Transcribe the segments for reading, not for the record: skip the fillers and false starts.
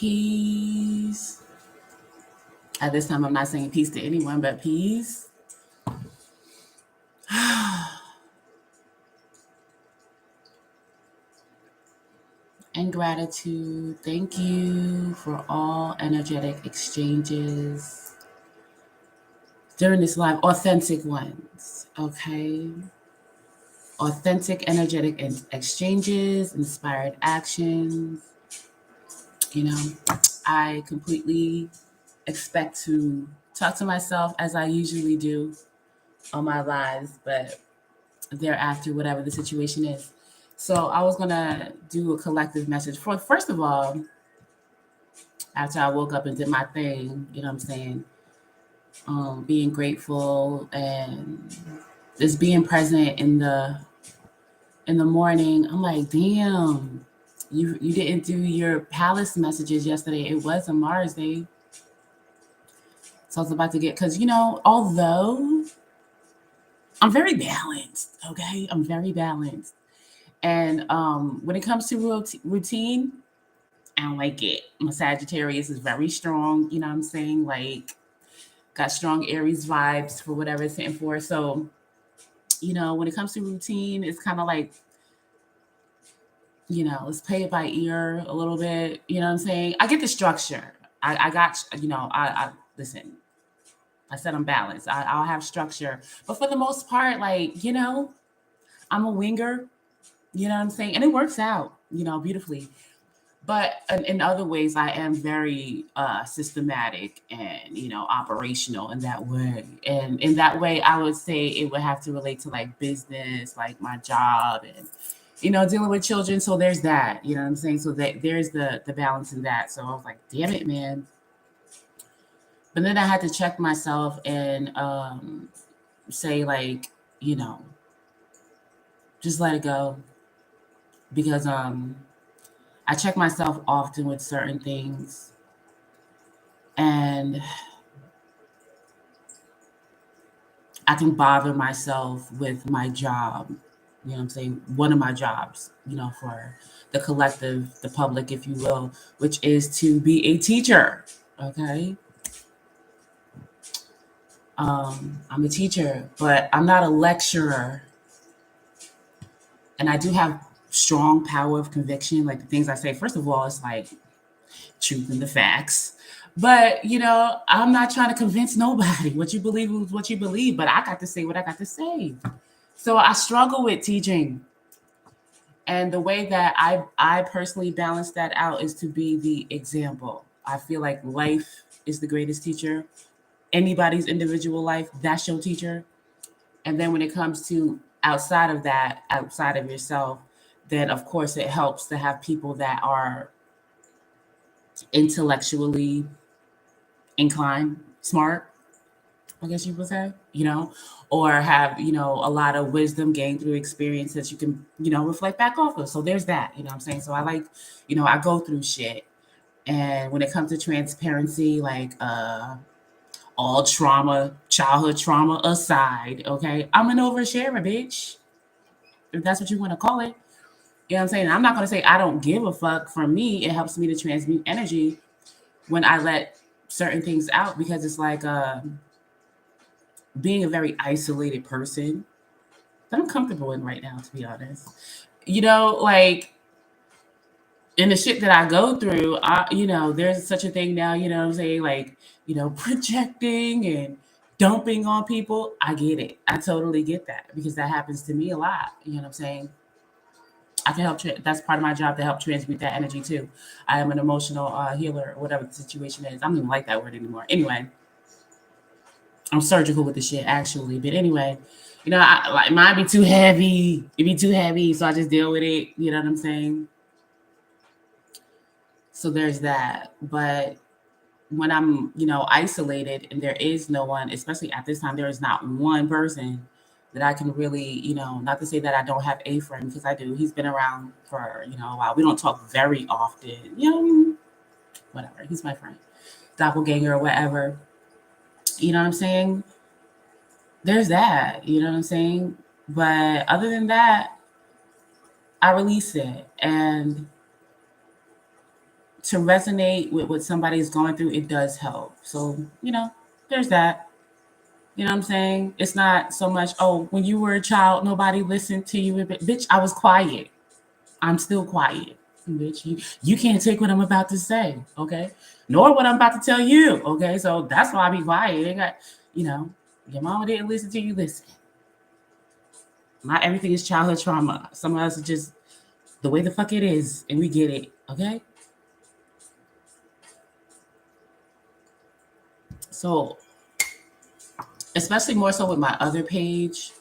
Peace. At this time, I'm not saying peace to anyone, but peace. And gratitude. Thank you for all energetic exchanges during this live. Authentic ones, okay? Authentic energetic exchanges, inspired actions. You know, I completely expect to talk to myself as I usually do on my lives, but thereafter, whatever the situation is. So I was gonna do a collective message for, first of all, after I woke up and did my thing, you know what I'm saying? Being grateful and just being present in the morning. I'm like, damn, you didn't do your palace messages yesterday. It was a Mars day. So I was about to get, because although I'm very balanced, okay? I'm very balanced. And when it comes to routine, I don't like it. My Sagittarius is very strong, you know what I'm saying? Like, got strong Aries vibes for whatever it's hitting for. So, when it comes to routine, it's kind of like, let's play it by ear a little bit. You know what I'm saying? I get the structure. I got, listen, I said I'm balanced. I'll have structure. But for the most part, like, I'm a winger, you know what I'm saying? And it works out, beautifully. But in other ways, I am very systematic and, operational in that way. And in that way, I would say it would have to relate to like business, like my job and, dealing with children. So there's that, you know what I'm saying? So that there's the balance in that. So I was like, damn it, man. But then I had to check myself and say like, just let it go. Because I check myself often with certain things. And I can bother myself with my job. You know what I'm saying? One of my jobs, for the collective, the public, if you will, which is to be a teacher. Okay. I'm a teacher, but I'm not a lecturer. And I do have strong power of conviction. Like the things I say, first of all, it's like truth and the facts. But, I'm not trying to convince nobody. What you believe is what you believe, but I got to say what I got to say. So I struggle with teaching. And the way that I personally balance that out is to be the example. I feel like life is the greatest teacher. Anybody's individual life, that's your teacher. And then when it comes to outside of that, outside of yourself, then of course it helps to have people that are intellectually inclined, smart, I guess you would say, or have, a lot of wisdom gained through experience that you can, reflect back off of. So there's that, you know what I'm saying? So I like, I go through shit. And when it comes to transparency, like all trauma, childhood trauma aside, okay, I'm an oversharer, bitch. If that's what you want to call it. You know what I'm saying? I'm not going to say I don't give a fuck. For me, it helps me to transmute energy when I let certain things out, because it's like being a very isolated person that I'm comfortable in right now, to be honest. Like in the shit that I go through, there's such a thing now, you know what I'm saying? Like, projecting and dumping on people. I get it. I totally get that because that happens to me a lot. You know what I'm saying? I can help. That's part of my job, to help transmute that energy too. I am an emotional healer, whatever the situation is. I don't even like that word anymore. Anyway, I'm surgical with the shit actually. But anyway, like mine be too heavy. It be too heavy, so I just deal with it. You know what I'm saying? So there's that. But when I'm, isolated and there is no one, especially at this time, there is not one person that I can really, not to say that I don't have a friend, because I do. He's been around for, a while. We don't talk very often, whatever. He's my friend, doppelganger or whatever. You know what I'm saying? There's that, you know what I'm saying? But other than that, I release it. And to resonate with what somebody's going through, it does help. So, there's that. You know what I'm saying? It's not so much, oh, when you were a child, nobody listened to you. Bitch, I was quiet. I'm still quiet. Bitch, you can't take what I'm about to say, okay? Nor what I'm about to tell you, okay? So that's why I be quiet. They got, your mama didn't listen to you, listen. Not everything is childhood trauma. Some of us are just the way the fuck it is, and we get it, okay? So, especially more so with my other page,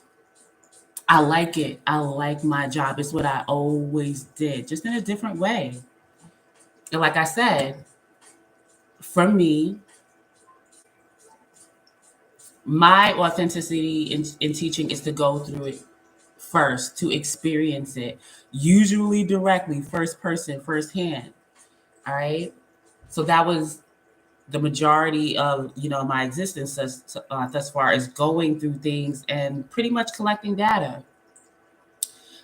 I like it. I like my job. It's what I always did, just in a different way. And like I said, for me, my authenticity in teaching is to go through it first, to experience it, usually directly, first person, first hand. All right. So that was the majority of my existence thus far, is going through things and pretty much collecting data.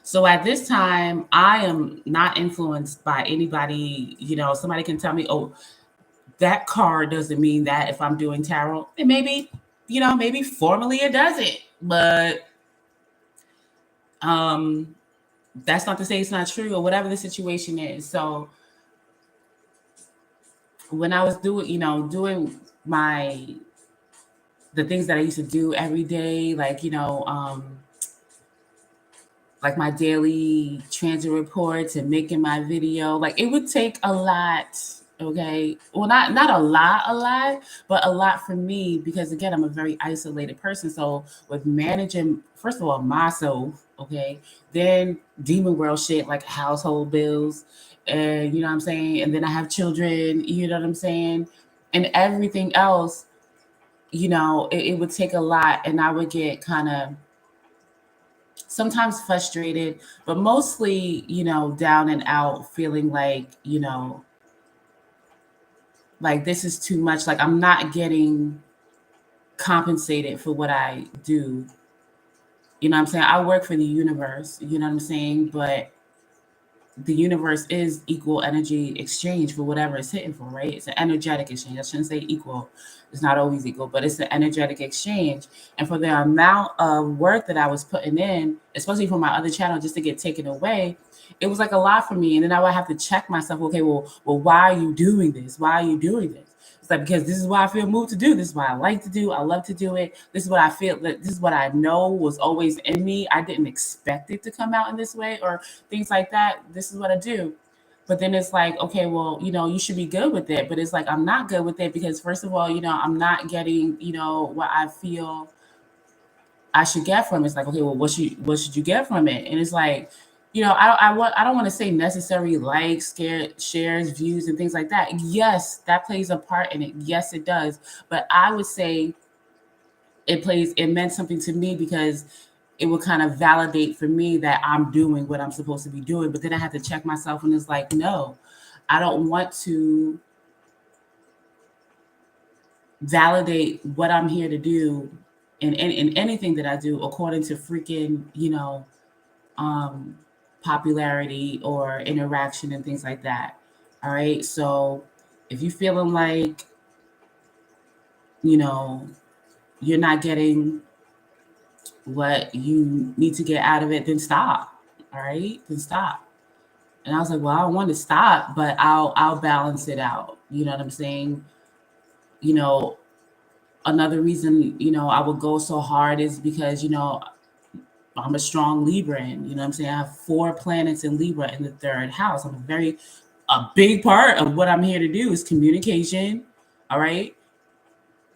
So at this time, I am not influenced by anybody. Somebody can tell me, oh, that card doesn't mean that if I'm doing tarot. And maybe, maybe formally it doesn't. But that's not to say it's not true, or whatever the situation is. So when I was doing my the things that I used to do every day, like my daily transit reports and making my video, like it would take a lot. Okay, well, not a lot, but a lot for me, because again, I'm a very isolated person. So with managing, first of all, myself, okay, then demon world shit like household bills, and you know what I'm saying, and then I have children, you know what I'm saying, and everything else, it would take a lot, and I would get kind of sometimes frustrated, but mostly, down and out, feeling like this is too much. Like I'm not getting compensated for what I do. You know what I'm saying? I work for the universe, you know what I'm saying? But the universe is equal energy exchange for whatever it's hitting for, right? It's an energetic exchange. I shouldn't say equal. It's not always equal, but it's an energetic exchange. And for the amount of work that I was putting in, especially for my other channel, just to get taken away, it was like a lot for me. And then I would have to check myself. Okay, well, why are you doing this? Why are you doing this? It's like, because this is what I feel moved to do. This is what I like to do. I love to do it. This is what I feel. That this is what I know was always in me. I didn't expect it to come out in this way, or things like that. This is what I do. But then it's like, okay, well, you should be good with it. But it's like, I'm not good with it because, first of all, I'm not getting, what I feel I should get from it. It's like, okay, well, what should you get from it? And it's like, I don't want to say necessary likes, shares, views, and things like that. Yes, that plays a part in it. Yes, it does. But I would say it meant something to me because it would kind of validate for me that I'm doing what I'm supposed to be doing. But then I had to check myself, and it's like, no, I don't want to validate what I'm here to do in anything that I do according to freaking, um, popularity or interaction and things like that. All right. So if you feeling like, you know, you're not getting what you need to get out of it, then stop. All right. Then stop. And I was like, well, I don't want to stop, but I'll balance it out. You know what I'm saying? You know, another reason, I would go so hard is because, I'm a strong Libran. You know what I'm saying? I have 4 planets in Libra in the 3rd house. A big part of what I'm here to do is communication. All right.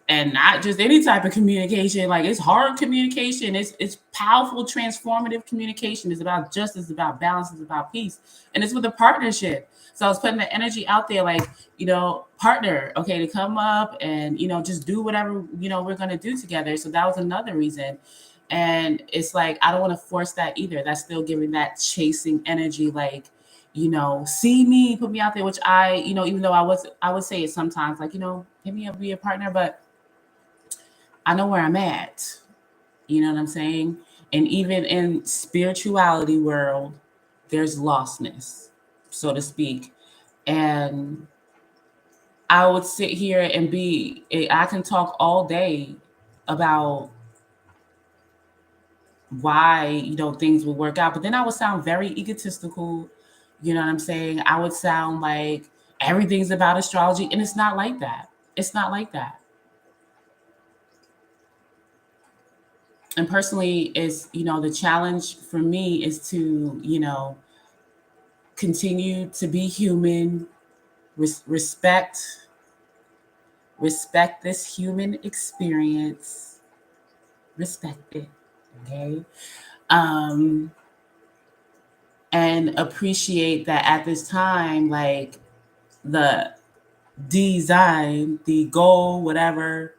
And not just any type of communication. Like it's hard communication. It's powerful, transformative communication. It's about justice, it's about balance, it's about peace. And it's with a partnership. So I was putting the energy out there, like, partner, okay, to come up and, just do whatever, we're gonna do together. So that was another reason. And it's like I don't want to force that either. That's still giving that chasing energy, like, see me, put me out there, which I, even though I would say it sometimes, like, hit me up, be a partner, but I know where I'm at. You know what I'm saying? And even in spirituality world, there's lostness, so to speak. And I would sit here and I can talk all day about why, things will work out. But then I would sound very egotistical. You know what I'm saying? I would sound like everything's about astrology. And it's not like that. It's not like that. And personally, the challenge for me is to, continue to be human, respect this human experience, respect it, okay? um and appreciate that at this time, like, the design, the goal, whatever,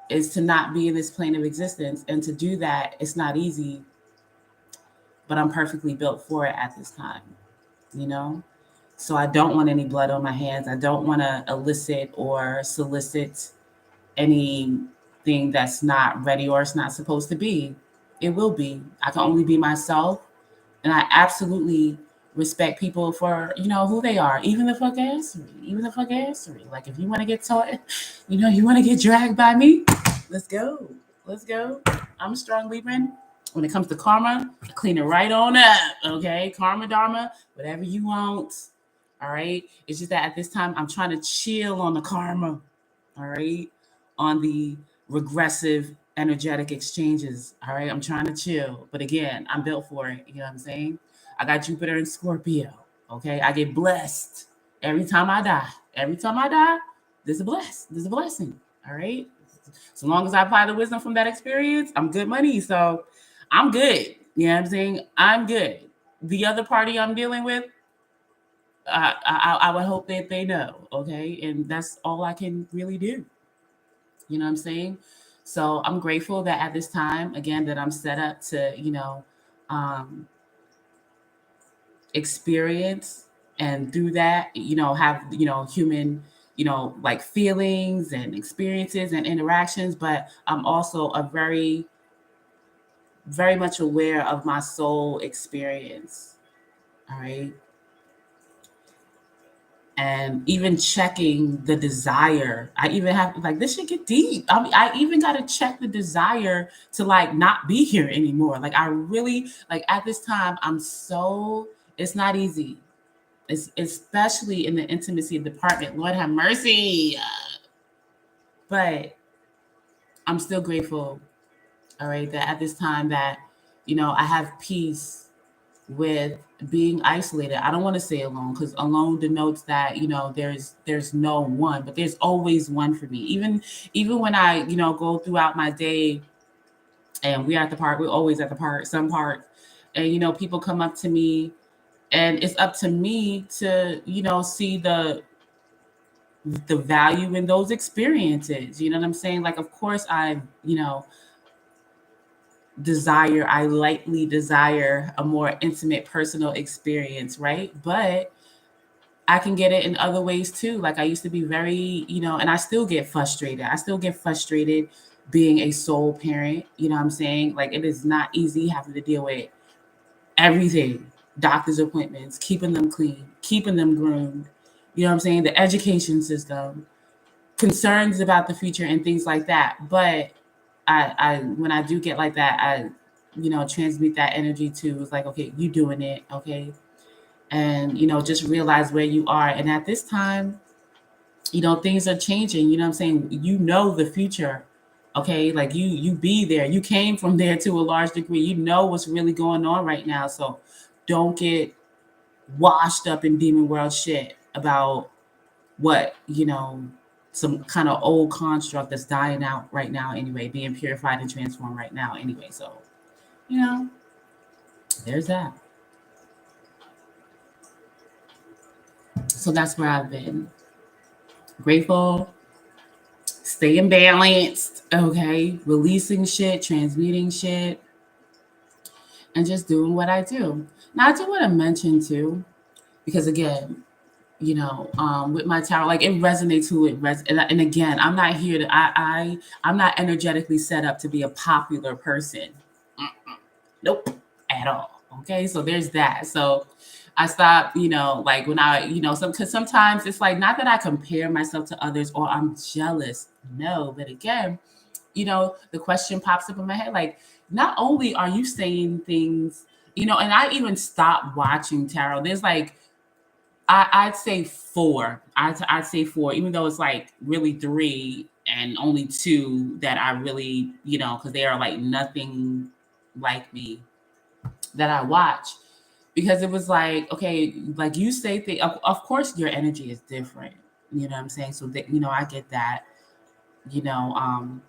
is to not be in this plane of existence. And to do that, it's not easy, but I'm perfectly built for it at this time, you know? So I don't want any blood on my hands. I don't want to elicit or solicit anything that's not ready or it's not supposed to be. It will be. I can only be myself. And I absolutely respect people for, who they are, even the fuck assery, Like, if you want to get taught, you want to get dragged by me, let's go. Let's go. I'm a strong Libran. When it comes to karma, I clean it right on up, okay? Karma, dharma, whatever you want, all right? It's just that at this time, I'm trying to chill on the karma, all right? On the regressive energetic exchanges, all right? I'm trying to chill. But again, I'm built for it, you know what I'm saying? I got Jupiter in Scorpio, okay? I get blessed every time I die. Every time I die, there's a blessing, all right? So long as I apply the wisdom from that experience, I'm good money. So I'm good. You know what I'm saying? I'm good. The other party I'm dealing with, I would hope that they know, okay? And that's all I can really do. You know what I'm saying? So I'm grateful that at this time, again, that I'm set up to, um, experience and through that, have, human, like feelings and experiences and interactions. But I'm also a very, very much aware of my soul experience. All right. And even checking the desire. I even have, like, this should get deep. I mean, I even got to check the desire to, like, not be here anymore. Like, I really, like, at this time, it's not easy. It's especially in the intimacy department. Lord have mercy. But I'm still grateful, all right, that at this time that, I have peace with being isolated. I don't want to say alone, because alone denotes that, there's no one, but there's always one for me. Even when I, go throughout my day and we're at the park, we're always at the park, some park, and people come up to me, and it's up to me to, see the value in those experiences. You know what I'm saying? Like, of course I, I lightly desire a more intimate personal experience, right? But I can get it in other ways too. Like, I used to be very, and I still get frustrated. I still get frustrated being a sole parent. You know what I'm saying? Like, it is not easy having to deal with everything, doctor's appointments, keeping them clean, keeping them groomed. You know what I'm saying? The education system, concerns about the future and things like that. But I when I do get like that, I, transmute that energy to, it's like, okay, you doing it, okay? And, just realize where you are. And at this time, things are changing. You know what I'm saying? The future, okay? Like, you be there. You came from there to a large degree. You know what's really going on right now. So don't get washed up in demon world shit about what, some kind of old construct that's dying out right now anyway, being purified and transformed right now anyway. So, there's that. So that's where I've been. Grateful, staying balanced, okay? Releasing shit, transmuting shit, and just doing what I do. Now, I do want to mention too, because again, with my tarot, like, it resonates who it and again, I'm not here to, I'm not energetically set up to be a popular person. Nope, at all. Okay, so there's that. So I stopped, like when I, because sometimes it's like not that I compare myself to others or I'm jealous. No, but again, the question pops up in my head like, not only are you saying things, and I even stopped watching tarot. There's like, I'd say four. I'd say four, even though it's like really three and only two that I really, because they are like nothing like me that I watch. Because it was like, okay, like you say things, of course your energy is different. You know what I'm saying? So that, I get that. You know, um,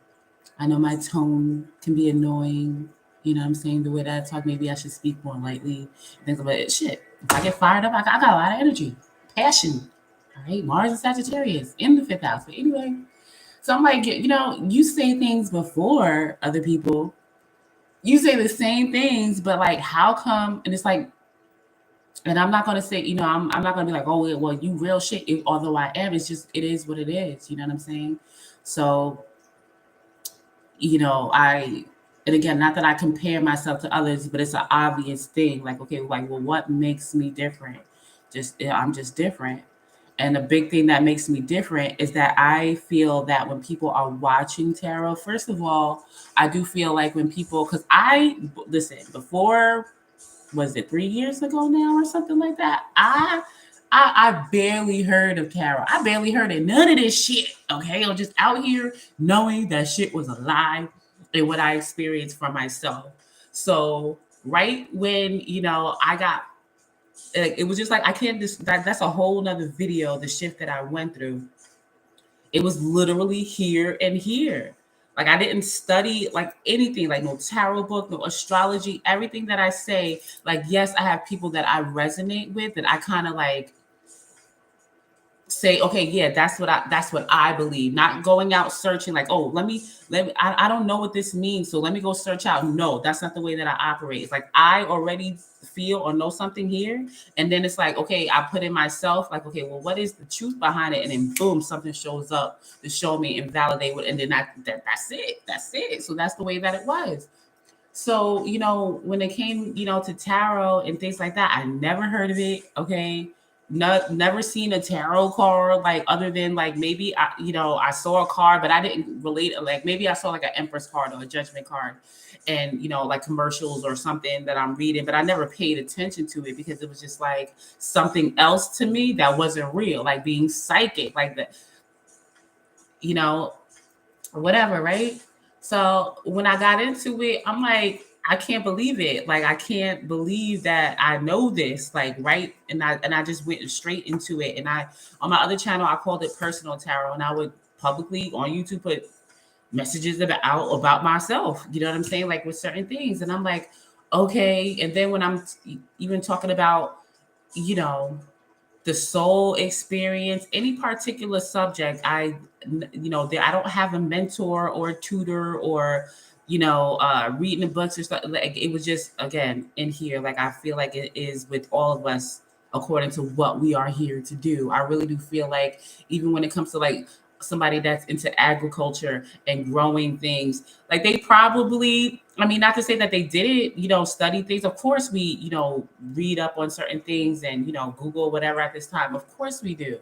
I know my tone can be annoying. You know what I'm saying? The way that I talk, maybe I should speak more lightly. Things about it. Shit. If I get fired up, I got a lot of energy, passion. All right. Mars and Sagittarius in the fifth house. But anyway, so I'm like, you say things before other people. You say the same things, but like, how come? And it's like, and I'm not gonna say, I'm not gonna be like, oh, well, you real shit. Although I am, it's just, it is what it is. You know what I'm saying? So, I, and again, not that I compare myself to others, but it's an obvious thing. Like, okay, like, well, what makes me different? I'm just different. And a big thing that makes me different is that I feel that when people are watching tarot, first of all, I do feel like when people, because listen, before, was it 3 years ago now or something like that? I barely heard of tarot. I barely heard of none of this shit. Okay, I'm just out here knowing that shit was a lie and what I experienced for myself. So right when I got, it was just like I can't just that's a whole nother video. The shift that I went through, it was literally here and here. Like I didn't study like anything, like no tarot book, no astrology, everything that I say. Like, yes, I have people that I resonate with that I kind of like say, okay, yeah, that's what I believe. Not going out searching like, oh, let me I don't know what this means, so let me go search out. No, that's not the way that I operate. It's like I already feel or know something here, and then it's like, okay, I put in myself like, okay, well, what is the truth behind it? And then boom, something shows up to show me and validate what, and then that's it. That's it. So that's the way that it was. So, when it came, to tarot and things like that, I never heard of it. Okay. Never seen a tarot card, like other than like maybe I saw a card, but I didn't relate it. Like maybe I saw like an Empress card or a Judgment card, and like commercials or something that I'm reading, but I never paid attention to it because it was just like something else to me that wasn't real, like being psychic, like the, you know, whatever, right? So when I got into it, I'm like, I can't believe it. Like I can't believe that I know this. Like right, and I just went straight into it. And I on my other channel, I called it personal tarot, and I would publicly on YouTube put messages about myself. You know what I'm saying? Like with certain things, and I'm like, okay. And then when I'm even talking about, you know, the soul experience, any particular subject, I don't have a mentor or a tutor or, reading the books or stuff. Like it was just, again, in here, like I feel like it is with all of us according to what we are here to do. I really do feel like even when it comes to like somebody that's into agriculture and growing things, like they probably, I mean, not to say that they didn't, study things. Of course we, read up on certain things and, Google whatever at this time. Of course we do.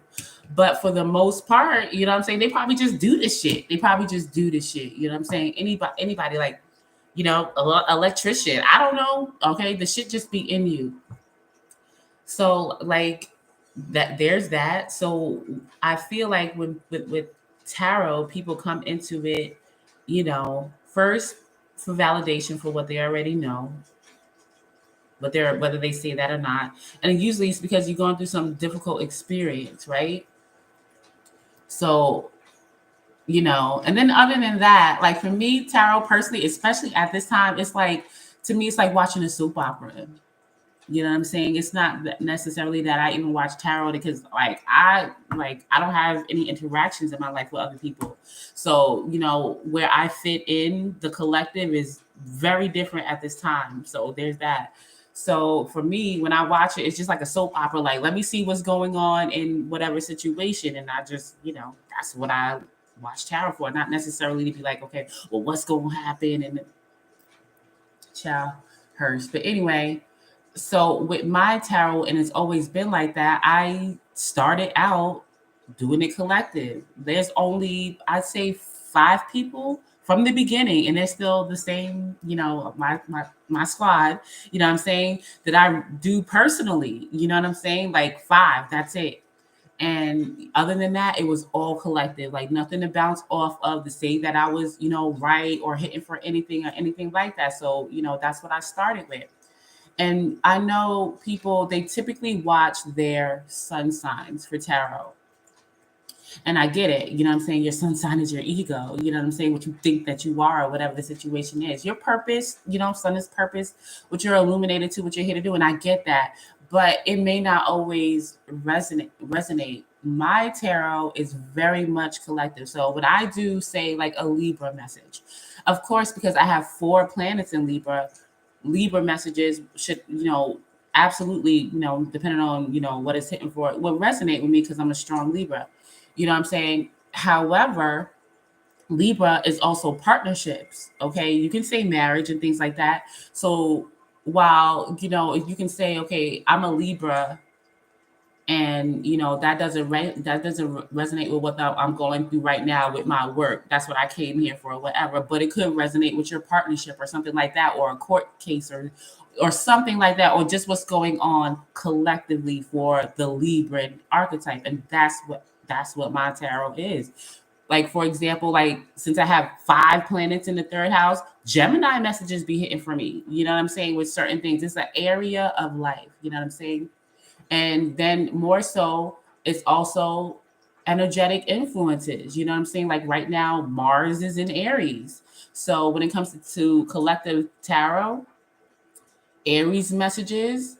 But for the most part, you know what I'm saying? They probably just do this shit. They probably just do this shit. You know what I'm saying? Anybody like, electrician. I don't know. Okay. The shit just be in you. So like that, there's that. So I feel like with tarot, people come into it, first for validation for what they already know, but they're whether they say that or not. And usually it's because you're going through some difficult experience, right? So, and then other than that, like for me, tarot personally, especially at this time, it's like to me, it's like watching a soap opera. You know what I'm saying? It's not necessarily that I even watch tarot because I don't have any interactions in my life with other people. So, where I fit in the collective is very different at this time. So there's that. So for me, when I watch it, it's just like a soap opera. Like, let me see what's going on in whatever situation. And I just, that's what I watch tarot for. Not necessarily to be like, okay, well, what's going to happen? And child hurts. But anyway, So with my tarot, and it's always been like that, I started out doing it collective. There's only, I'd say, 5 people from the beginning, and they're still the same, my squad, what I'm saying, that I do personally, you know what I'm saying? Like 5, that's it. And other than that, it was all collective, like nothing to bounce off of to say that I was, right or hitting for anything or anything like that. So, that's what I started with. And I know people, they typically watch their sun signs for tarot. And I get it. You know what I'm saying? Your sun sign is your ego. You know what I'm saying? What you think that you are, or whatever the situation is. Your purpose, sun is purpose, what you're illuminated to, what you're here to do. And I get that. But it may not always resonate. My tarot is very much collective. So what I do, say like a Libra message. Of course, because I have 4 planets in Libra, Libra messages should, absolutely, depending on, what it's hitting for, will resonate with me because I'm a strong Libra. You know what I'm saying? However, Libra is also partnerships. Okay. You can say marriage and things like that. So while, you can say, okay, I'm a Libra, and that doesn't resonate with what I'm going through right now with my work. That's what I came here for, or whatever. But it could resonate with your partnership or something like that, or a court case, or something like that, or just what's going on collectively for the Libran archetype. And that's what my tarot is. Like, for example, like, since I have 5 planets in the 3rd house, Gemini messages be hitting for me. You know what I'm saying? With certain things, it's an area of life. You know what I'm saying? And then more so, it's also energetic influences. You know what I'm saying? Like right now, Mars is in Aries. So when it comes to collective tarot, Aries messages,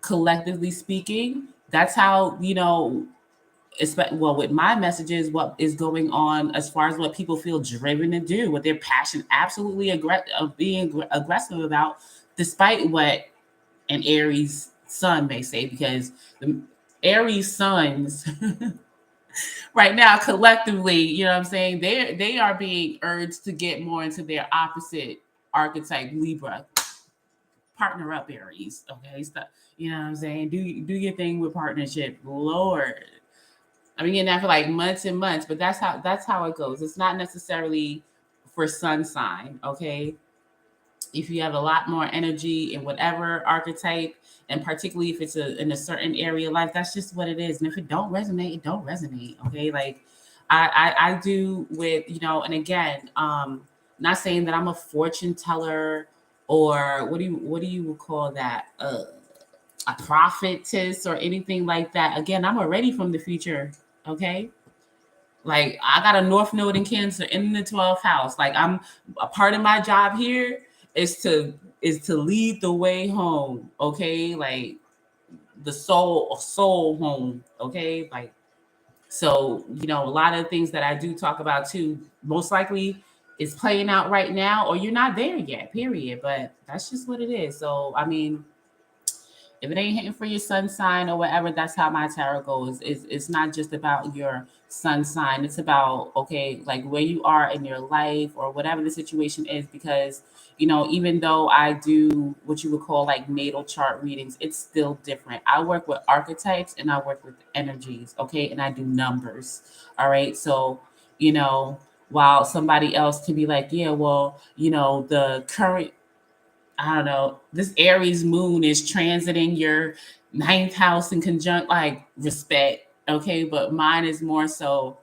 collectively speaking, that's how, well, with my messages, what is going on as far as what people feel driven to do, what their passion absolutely of being aggressive about, despite what an Aries sun may say, because the Aries suns right now collectively, you know what I'm saying, they are being urged to get more into their opposite archetype, Libra. Partner up, Aries. Okay, stop. You know what I'm saying? Do your thing with partnership, Lord. I've been getting that for like months and months, but that's how it goes. It's not necessarily for sun sign, okay? If you have a lot more energy in whatever archetype, and particularly if it's in a certain area of life, that's just what it is. And if it don't resonate, it don't resonate. Okay, like I do with, and again, not saying that I'm a fortune teller, or what do you call that, a prophetess or anything like that. Again, I'm already from the future. Okay, like I got a North Node in Cancer in the 12th house. Like, I'm a part of my job here is to lead the way home. Okay, like the soul home. Okay, like, so a lot of things that I do talk about too, most likely is playing out right now, or you're not there yet. Period. But that's just what it is. So I mean, if it ain't hitting for your sun sign or whatever, that's how my tarot goes. It's not just about your sun sign. It's about, okay, like where you are in your life or whatever the situation is. Because, even though I do what you would call like natal chart readings, it's still different. I work with archetypes and I work with energies, okay? And I do numbers. All right. So, you know, while somebody else can be like, yeah, well, the current, I don't know, this Aries moon is transiting your 9th house in conjunct, like, respect. Okay. But mine is more so,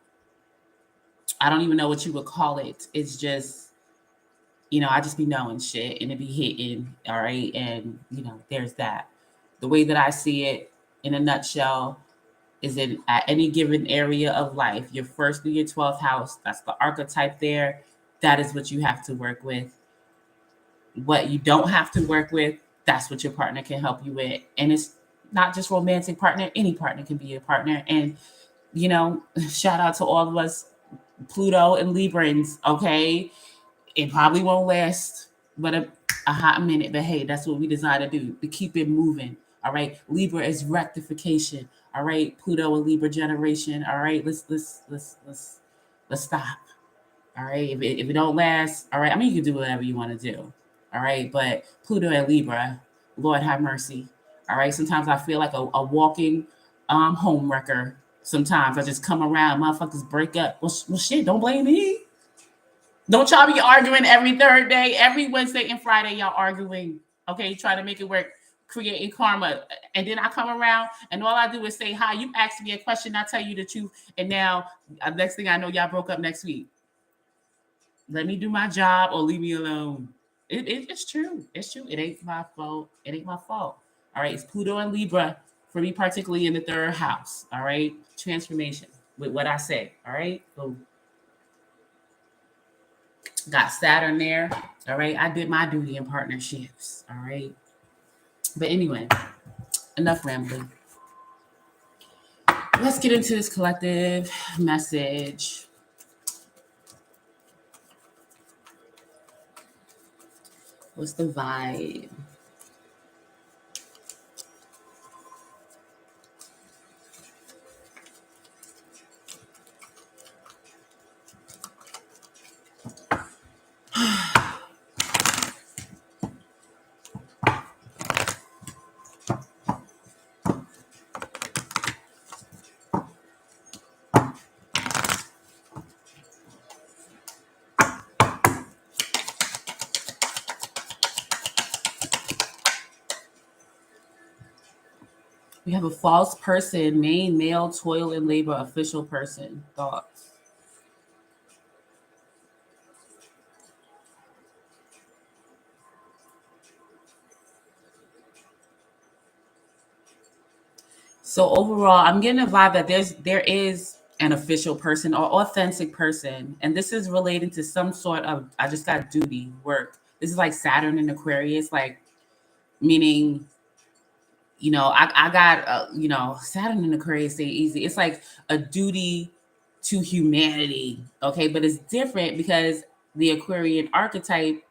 I don't even know what you would call it. It's just, I just be knowing shit and it be hitting. All right. And, there's that. The way that I see it in a nutshell is in at any given area of life, your first through your 12th house, that's the archetype there. That is what you have to work with. What you don't have to work with, that's what your partner can help you with. And it's not just romantic partner, any partner can be your partner. And shout out to all of us Pluto and Librans, okay? It probably won't last but a hot minute, but hey, that's what we decide to do, to keep it moving. All right. Libra is rectification. All right. Pluto and Libra generation. All right. Let's stop. All right. If it don't last, all right. I mean, you can do whatever you want to do. All right. But Pluto and Libra, Lord have mercy. All right. Sometimes I feel like a walking home wrecker. Sometimes I just come around, motherfuckers break up. Well, shit, don't blame me. Don't y'all be arguing every third day, every Wednesday and Friday, y'all arguing. Okay, try to make it work, creating karma. And then I come around and all I do is say hi. You ask me a question, I tell you the truth. And now, next thing I know, y'all broke up next week. Let me do my job or leave me alone. It's true. It's true. It ain't my fault. It ain't my fault. All right. It's Pluto and Libra for me, particularly in the third house. All right. Transformation with what I said. All right. So got Saturn there. All right. I did my duty in partnerships. All right. But anyway, enough rambling. Let's get into this collective message. What's the vibe? We have a false person, main male, toil and labor, official person. Thoughts? So overall, I'm getting a vibe that there is an official person or authentic person, and this is related to some sort of I just got duty work. This is like Saturn in Aquarius, like meaning I got Saturn in Aquarius say easy. It's like a duty to humanity, okay, but it's different because the Aquarian archetype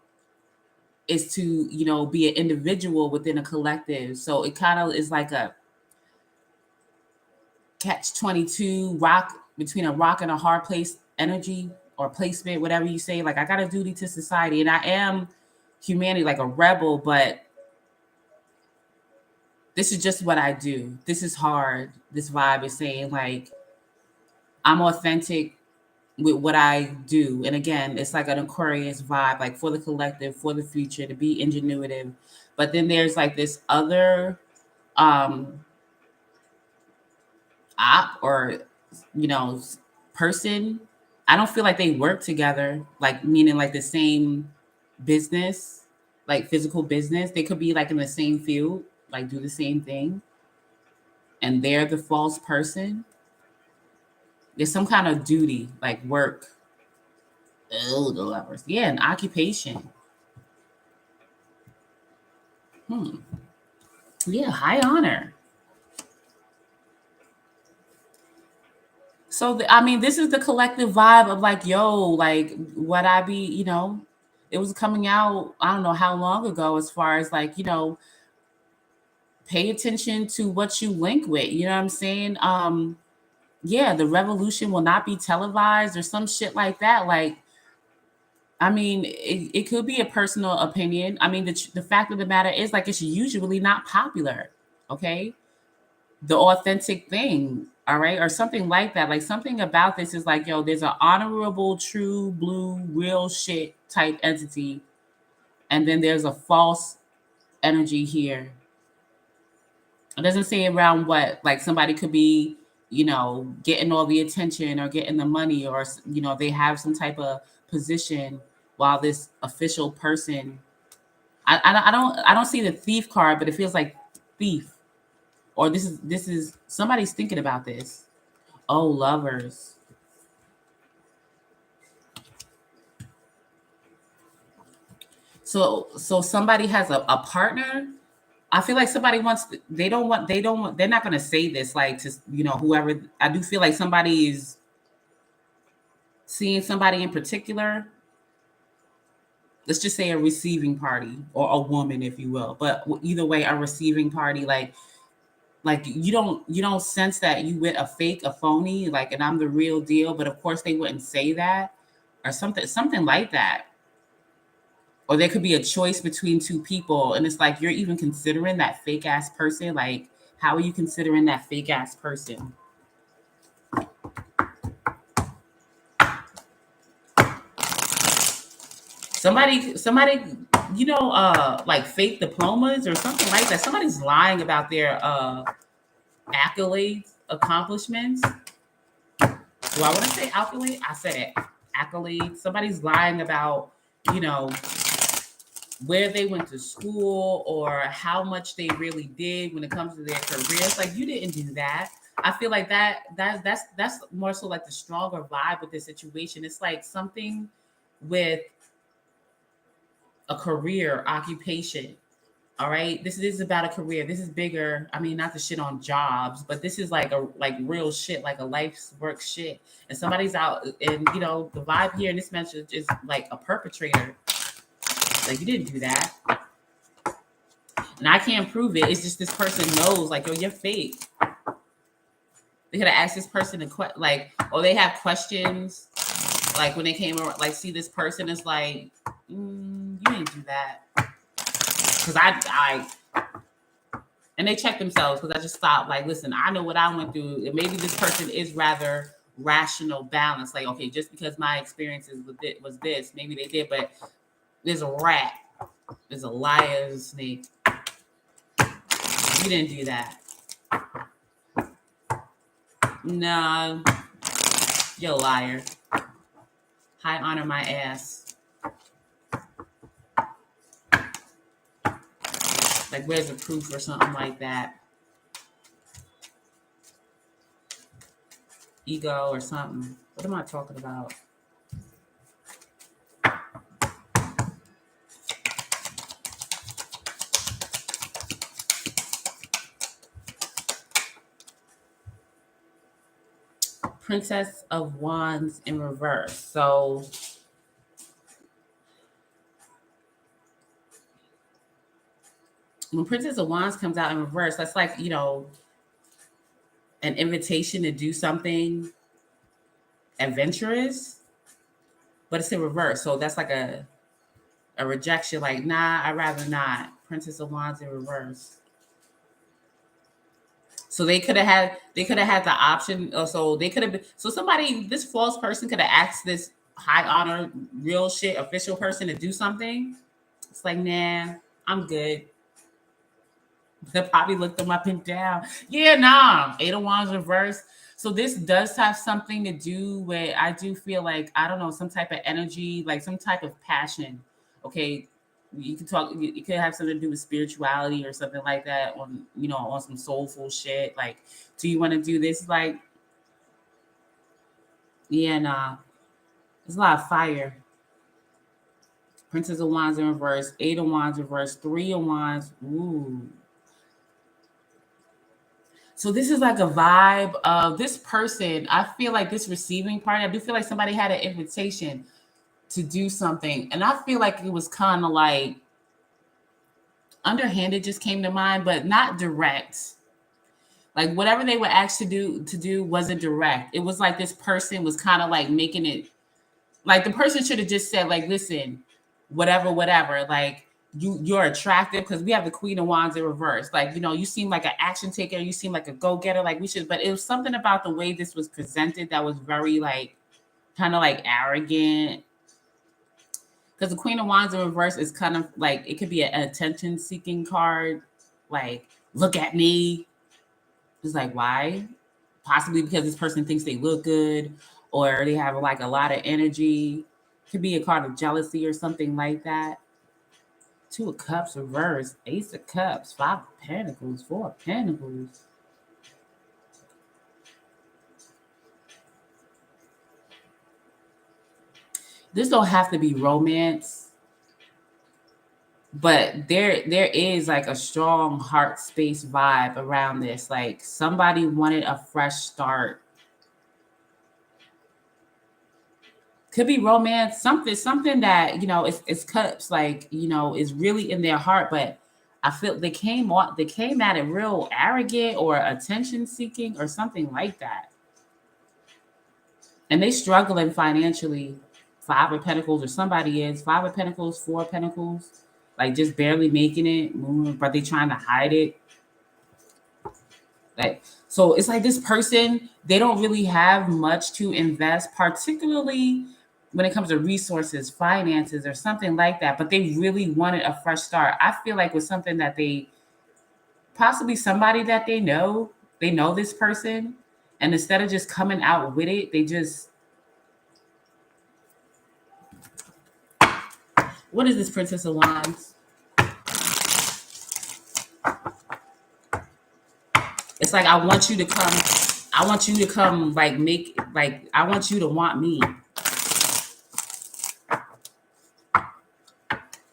is to be an individual within a collective. So it kind of is like a catch 22 rock between a rock and a hard place energy or placement, whatever you say. Like I got a duty to society and I am humanity, like a rebel, but this is just what I do. This is hard. This vibe is saying like I'm authentic with what I do. And again, it's like an Aquarius vibe, like for the collective, for the future, to be ingenuitive. But then there's like this other um op or person. I don't feel like they work together, like meaning like the same business, like physical business. They could be like in the same field, like do the same thing, and they're the false person. There's some kind of duty, like work. Oh, the lovers. Yeah, an occupation. Hmm. Yeah, high honor. So, I mean, this is the collective vibe of like, yo, like, what I be, it was coming out, I don't know how long ago, as far as like, pay attention to what you link with. You know what I'm saying? Yeah, the revolution will not be televised or some shit like that. Like, I mean, it could be a personal opinion. I mean, the fact of the matter is, like, it's usually not popular. Okay. The authentic thing, all right, or something like that. Like something about this is like, yo, there's an honorable, true, blue, real shit type entity, and then there's a false energy here. It doesn't say around what, like somebody could be, getting all the attention or getting the money, or they have some type of position, while this official person, I don't see the thief card, but it feels like thief, or this is somebody's thinking about this. Oh, lovers. So somebody has a partner. I feel like somebody wants. They don't want. They're not going to say this like to whoever. I do feel like somebody is seeing somebody in particular. Let's just say a receiving party or a woman, if you will. But either way, a receiving party, like you don't sense that you with a fake, a phony, like, and I'm the real deal. But of course, they wouldn't say that or something like that. or there could be a choice between two people, and it's like you're even considering that fake ass person. Like, how are you considering that fake ass person? Somebody, like fake diplomas or something like that. Somebody's lying about their accolades, accomplishments. Do I want to say accolade? I said it. Accolades. Somebody's lying about, you know, where they went to school or how much they really did when it comes to their careers. Like, you didn't do that. I feel like that's more so like the stronger vibe with this situation. It's like something with a career, occupation. All right. This is about a career. This is bigger. I mean, not the shit on jobs, but this is like real shit, like a life's work shit. And somebody's out, and the vibe here in this message is like a perpetrator. Like, you didn't do that. And I can't prove it. It's just this person knows, like, yo, you're fake. They could have asked this person or they have questions. Like, when they came around, like, see this person is like, you didn't do that. Because and they check themselves, because I just thought, like, listen, I know what I went through. And maybe this person is rather rational, balanced. Like, okay, just because my experiences with it was this, maybe they did, but there's a rat. There's a liar, there's a snake. You didn't do that. No, you're a liar. High honor my ass. Like, where's the proof or something like that? Ego or something. What am I talking about? Princess of Wands in reverse. So when Princess of Wands comes out in reverse, that's like, an invitation to do something adventurous, but it's in reverse. So that's like a rejection, like, nah, I'd rather not. Princess of Wands in reverse. So they could have had the option. So they could have been. So this false person could have asked this high honor, real shit, official person to do something. It's like, nah, I'm good. They probably looked them up and down. Yeah, nah. Eight of Wands reverse. So this does have something to do with, I do feel like, I don't know, some type of energy, like some type of passion. Okay. You can talk, it could have something to do with spirituality or something like that, on some soulful shit. Like, do you want to do this? Like, yeah, nah. There's a lot of fire. Princess of Wands in reverse, Eight of Wands reverse, Three of Wands. Ooh. So this is like a vibe of this person. I feel like this receiving party, I do feel like somebody had an invitation to do something. And I feel like it was kind of like underhanded, just came to mind, but not direct. Like, whatever they were asked to do wasn't direct. It was like this person was kind of like making it, like the person should have just said, like, listen, whatever. Like, you're attractive, because we have the Queen of Wands in reverse. Like, you seem like an action taker, you seem like a go-getter, like we should, but it was something about the way this was presented that was very like kind of like arrogant. Because the Queen of Wands in reverse is kind of like, it could be an attention-seeking card. Like, look at me. It's like, why? Possibly because this person thinks they look good, or they have like a lot of energy. Could be a card of jealousy or something like that. Two of Cups reverse, Ace of Cups, Five of Pentacles, Four of Pentacles. This don't have to be romance, but there is like a strong heart space vibe around this. Like, somebody wanted a fresh start. Could be romance, something that, it's cups, like, is really in their heart, but I feel they came at it real arrogant or attention seeking or something like that. And they struggling financially. Five of Pentacles, or somebody is Five of Pentacles, Four of Pentacles, like just barely making it, but they trying to hide it. Like, so it's like this person, they don't really have much to invest, particularly when it comes to resources, finances, or something like that. But they really wanted a fresh start. I feel like with something that they possibly somebody that they know this person, and instead of just coming out with it, they just, what is this Princess of Wands? It's like I want you to come like make like I want you to want me.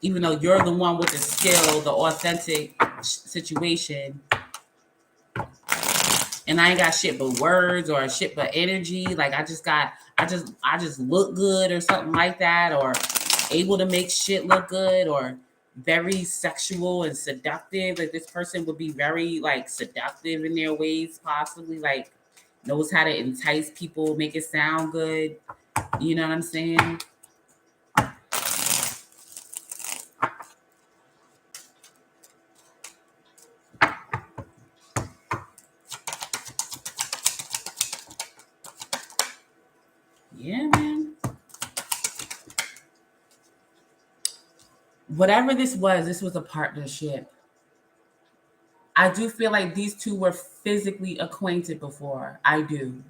Even though you're the one with the skill, the authentic situation, and I ain't got shit but words or shit but energy. Like I just look good or something like that, or able to make shit look good, or very sexual and seductive. Like this person would be very like seductive in their ways, possibly like knows how to entice people, make it sound good. You know what I'm saying? Yeah, man. Whatever this was a partnership. I do feel like these two were physically acquainted before. I do.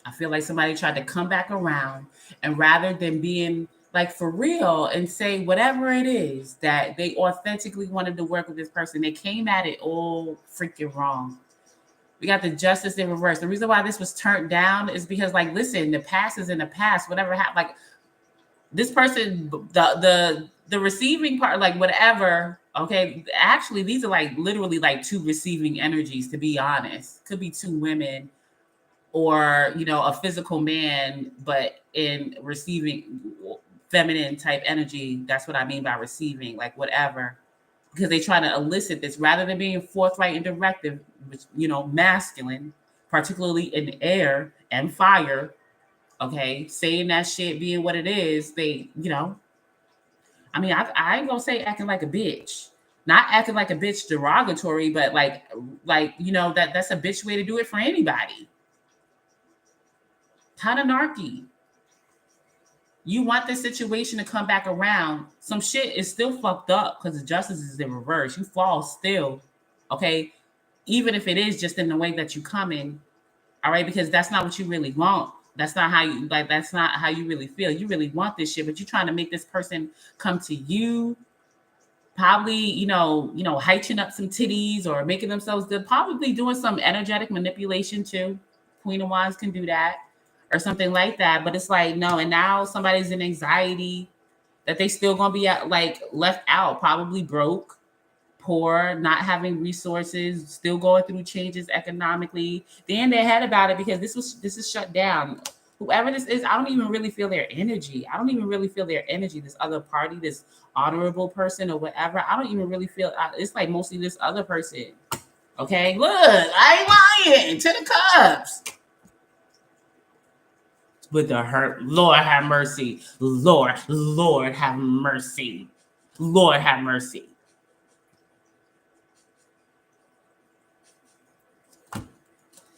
I feel like somebody tried to come back around, and rather than being like for real and say whatever it is that they authentically wanted to work with this person, they came at it all freaking wrong. We got the Justice in reverse. The reason why this was turned down is because, like, listen, the past is in the past. Whatever happened, like this person, the receiving part, like whatever. Okay, actually, these are like literally like two receiving energies. To be honest, could be two women, or a physical man, but in receiving feminine type energy. That's what I mean by receiving, like whatever, because they try to elicit this rather than being forthright and directive, which masculine, particularly in air and fire. Okay, saying that shit, being what it is, they, I mean, I ain't gonna say acting like a bitch. Not acting like a bitch derogatory, but that's a bitch way to do it for anybody. Kind of narky. You want this situation to come back around. Some shit is still fucked up because the justice is in reverse. You fall still, okay? Even if it is just in the way that you come in, all right? Because that's not what you really want. That's not how you like. That's not how you really feel. You really want this shit, but you're trying to make this person come to you. Probably, heightening up some titties or making themselves good. Probably doing some energetic manipulation too. Queen of Wands can do that or something like that. But it's like, no, and now somebody's in anxiety that they still gonna be like left out, probably broke, poor, not having resources, still going through changes economically. They in their head about it because this is shut down. Whoever this is, I don't even really feel their energy. I don't even really feel their energy. This other party, this honorable person or whatever, I don't even really feel. It's like mostly this other person. Okay, look, I ain't lying. To the cups. With the hurt, Lord have mercy. Lord have mercy. Lord have mercy.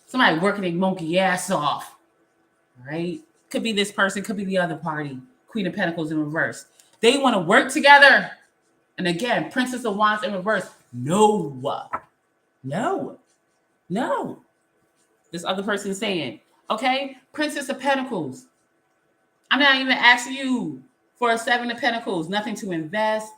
Somebody working their monkey ass off. Right? Could be this person, could be the other party. Queen of Pentacles in reverse. They want to work together. And again, Princess of Wands in reverse. No. No. No. This other person is saying, okay, Princess of Pentacles. I'm not even asking you for a Seven of Pentacles. Nothing to invest.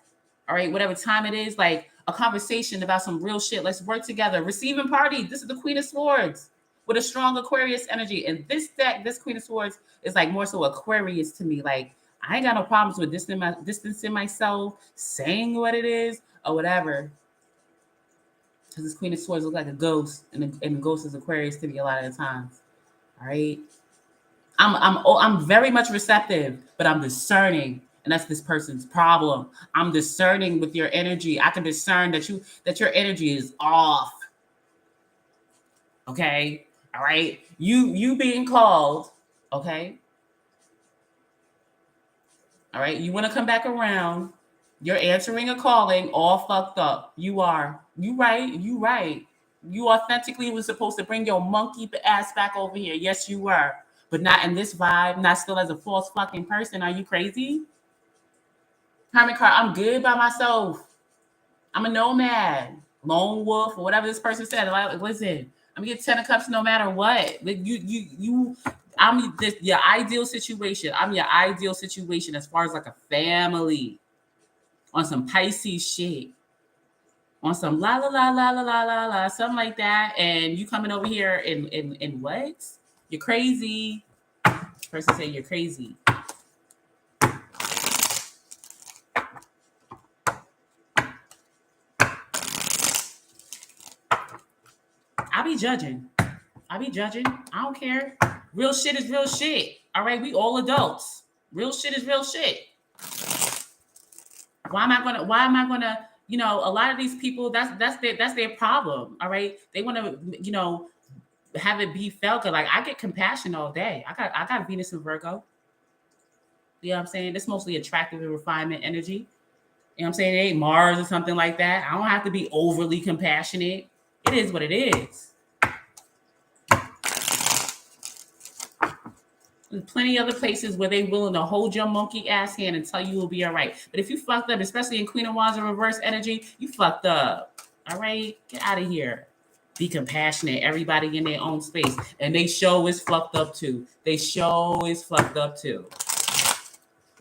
All right, whatever time it is, like a conversation about some real shit. Let's work together. Receiving party. This is the Queen of Swords with a strong Aquarius energy. And this deck, this Queen of Swords, is like more so Aquarius to me. Like, I ain't got no problems with distancing myself, saying what it is, or whatever. Because this Queen of Swords looks like a ghost, and the ghost is Aquarius to me a lot of the times. All right. I'm very much receptive, but I'm discerning. And that's this person's problem. I'm discerning with your energy. I can discern that your energy is off. Okay. All right. You being called, okay, All right. You want to come back around. You're answering a calling, all fucked up. You are. You right. You right. You authentically was supposed to bring your monkey ass back over here. Yes, you were. But not in this vibe, not still as a false fucking person. Are you crazy? Hermit card, I'm good by myself. I'm a nomad, lone wolf, or whatever this person said. Like, listen, I'm gonna get 10 of cups no matter what. Like, I'm this your ideal situation. I'm your ideal situation as far as like a family on some Pisces shit, on some la la la la la la la la, something like that. And you coming over here and what? You're crazy. Person say you're crazy. I be judging. I be judging. I don't care. Real shit is real shit. All right, we all adults. Real shit is real shit. Why am I gonna, a lot of these people, that's their problem. All right. They want to, have it be felt good. Like I get compassion all day. I got Venus and Virgo. You know what I'm saying? It's mostly attractive and refinement energy. You know what I'm saying? It ain't Mars or something like that. I don't have to be overly compassionate. It is what it is. There's plenty of other places where they willing to hold your monkey ass hand and tell you you'll be all right. But if you fucked up, especially in Queen of Wands and reverse energy, you fucked up. All right? Get out of here. Be compassionate. Everybody in their own space. And they show is fucked up too. They show is fucked up too.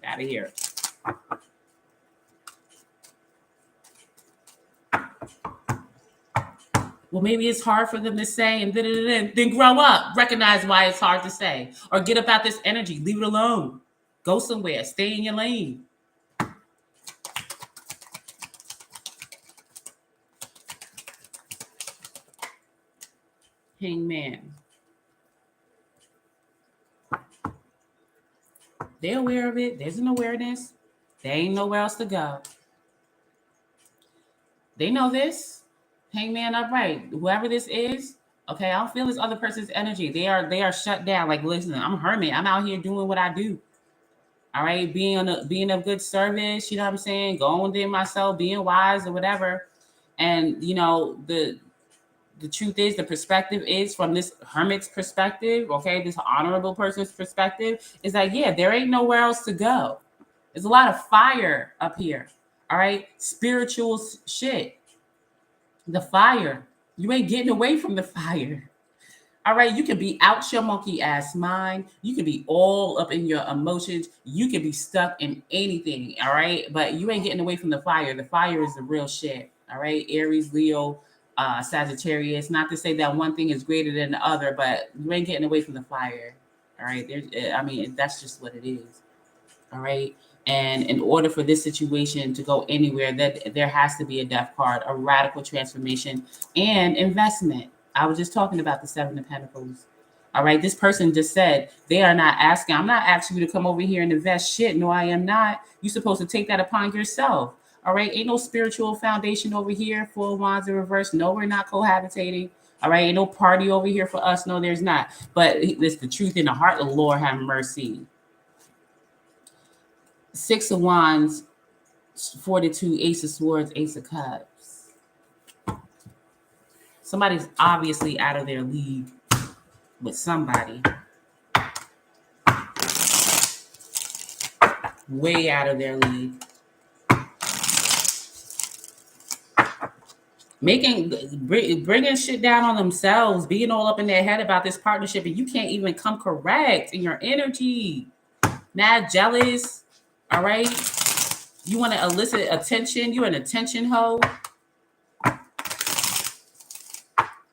Get out of here. Well, maybe it's hard for them to say and then grow up. Recognize why it's hard to say. Or get about this energy. Leave it alone. Go somewhere. Stay in your lane. Hangman. They're aware of it. There's an awareness. There ain't nowhere else to go. They know this. Hangman upright. Whoever this is, okay, I don't feel this other person's energy. They are shut down. Like, listen, I'm a hermit. I'm out here doing what I do. All right, being of good service, you know what I'm saying? Going within myself, being wise or whatever. And the truth is, the perspective is from this hermit's perspective, okay, this honorable person's perspective, is that yeah, there ain't nowhere else to go. There's a lot of fire up here. All right, spiritual shit. The fire. You ain't getting away from the fire. All right, you can be out your monkey ass mind. You can be all up in your emotions. You can be stuck in anything. All right, but you ain't getting away from the fire. The fire is the real shit. All right, Aries, Leo, Sagittarius. Not to say that one thing is greater than the other, but you ain't getting away from the fire. All right, that's just what it is. All right. And in order for this situation to go anywhere, that there has to be a death card, a radical transformation, and investment. I was just talking about the Seven of Pentacles. All right. This person just said they are not asking. I'm not asking you to come over here and invest shit. No, I am not. You're supposed to take that upon yourself. All right. Ain't no spiritual foundation over here. Full wands in reverse. No, we're not cohabitating. All right. Ain't no party over here for us. No, there's not. But it's the truth in the heart. The Lord have mercy. Six of Wands, 42, Ace of Swords, Ace of Cups. Somebody's obviously out of their league with somebody. Way out of their league. Bringing shit down on themselves, being all up in their head about this partnership, and you can't even come correct in your energy. Mad jealous. All right. You want to elicit attention. You're an attention hoe.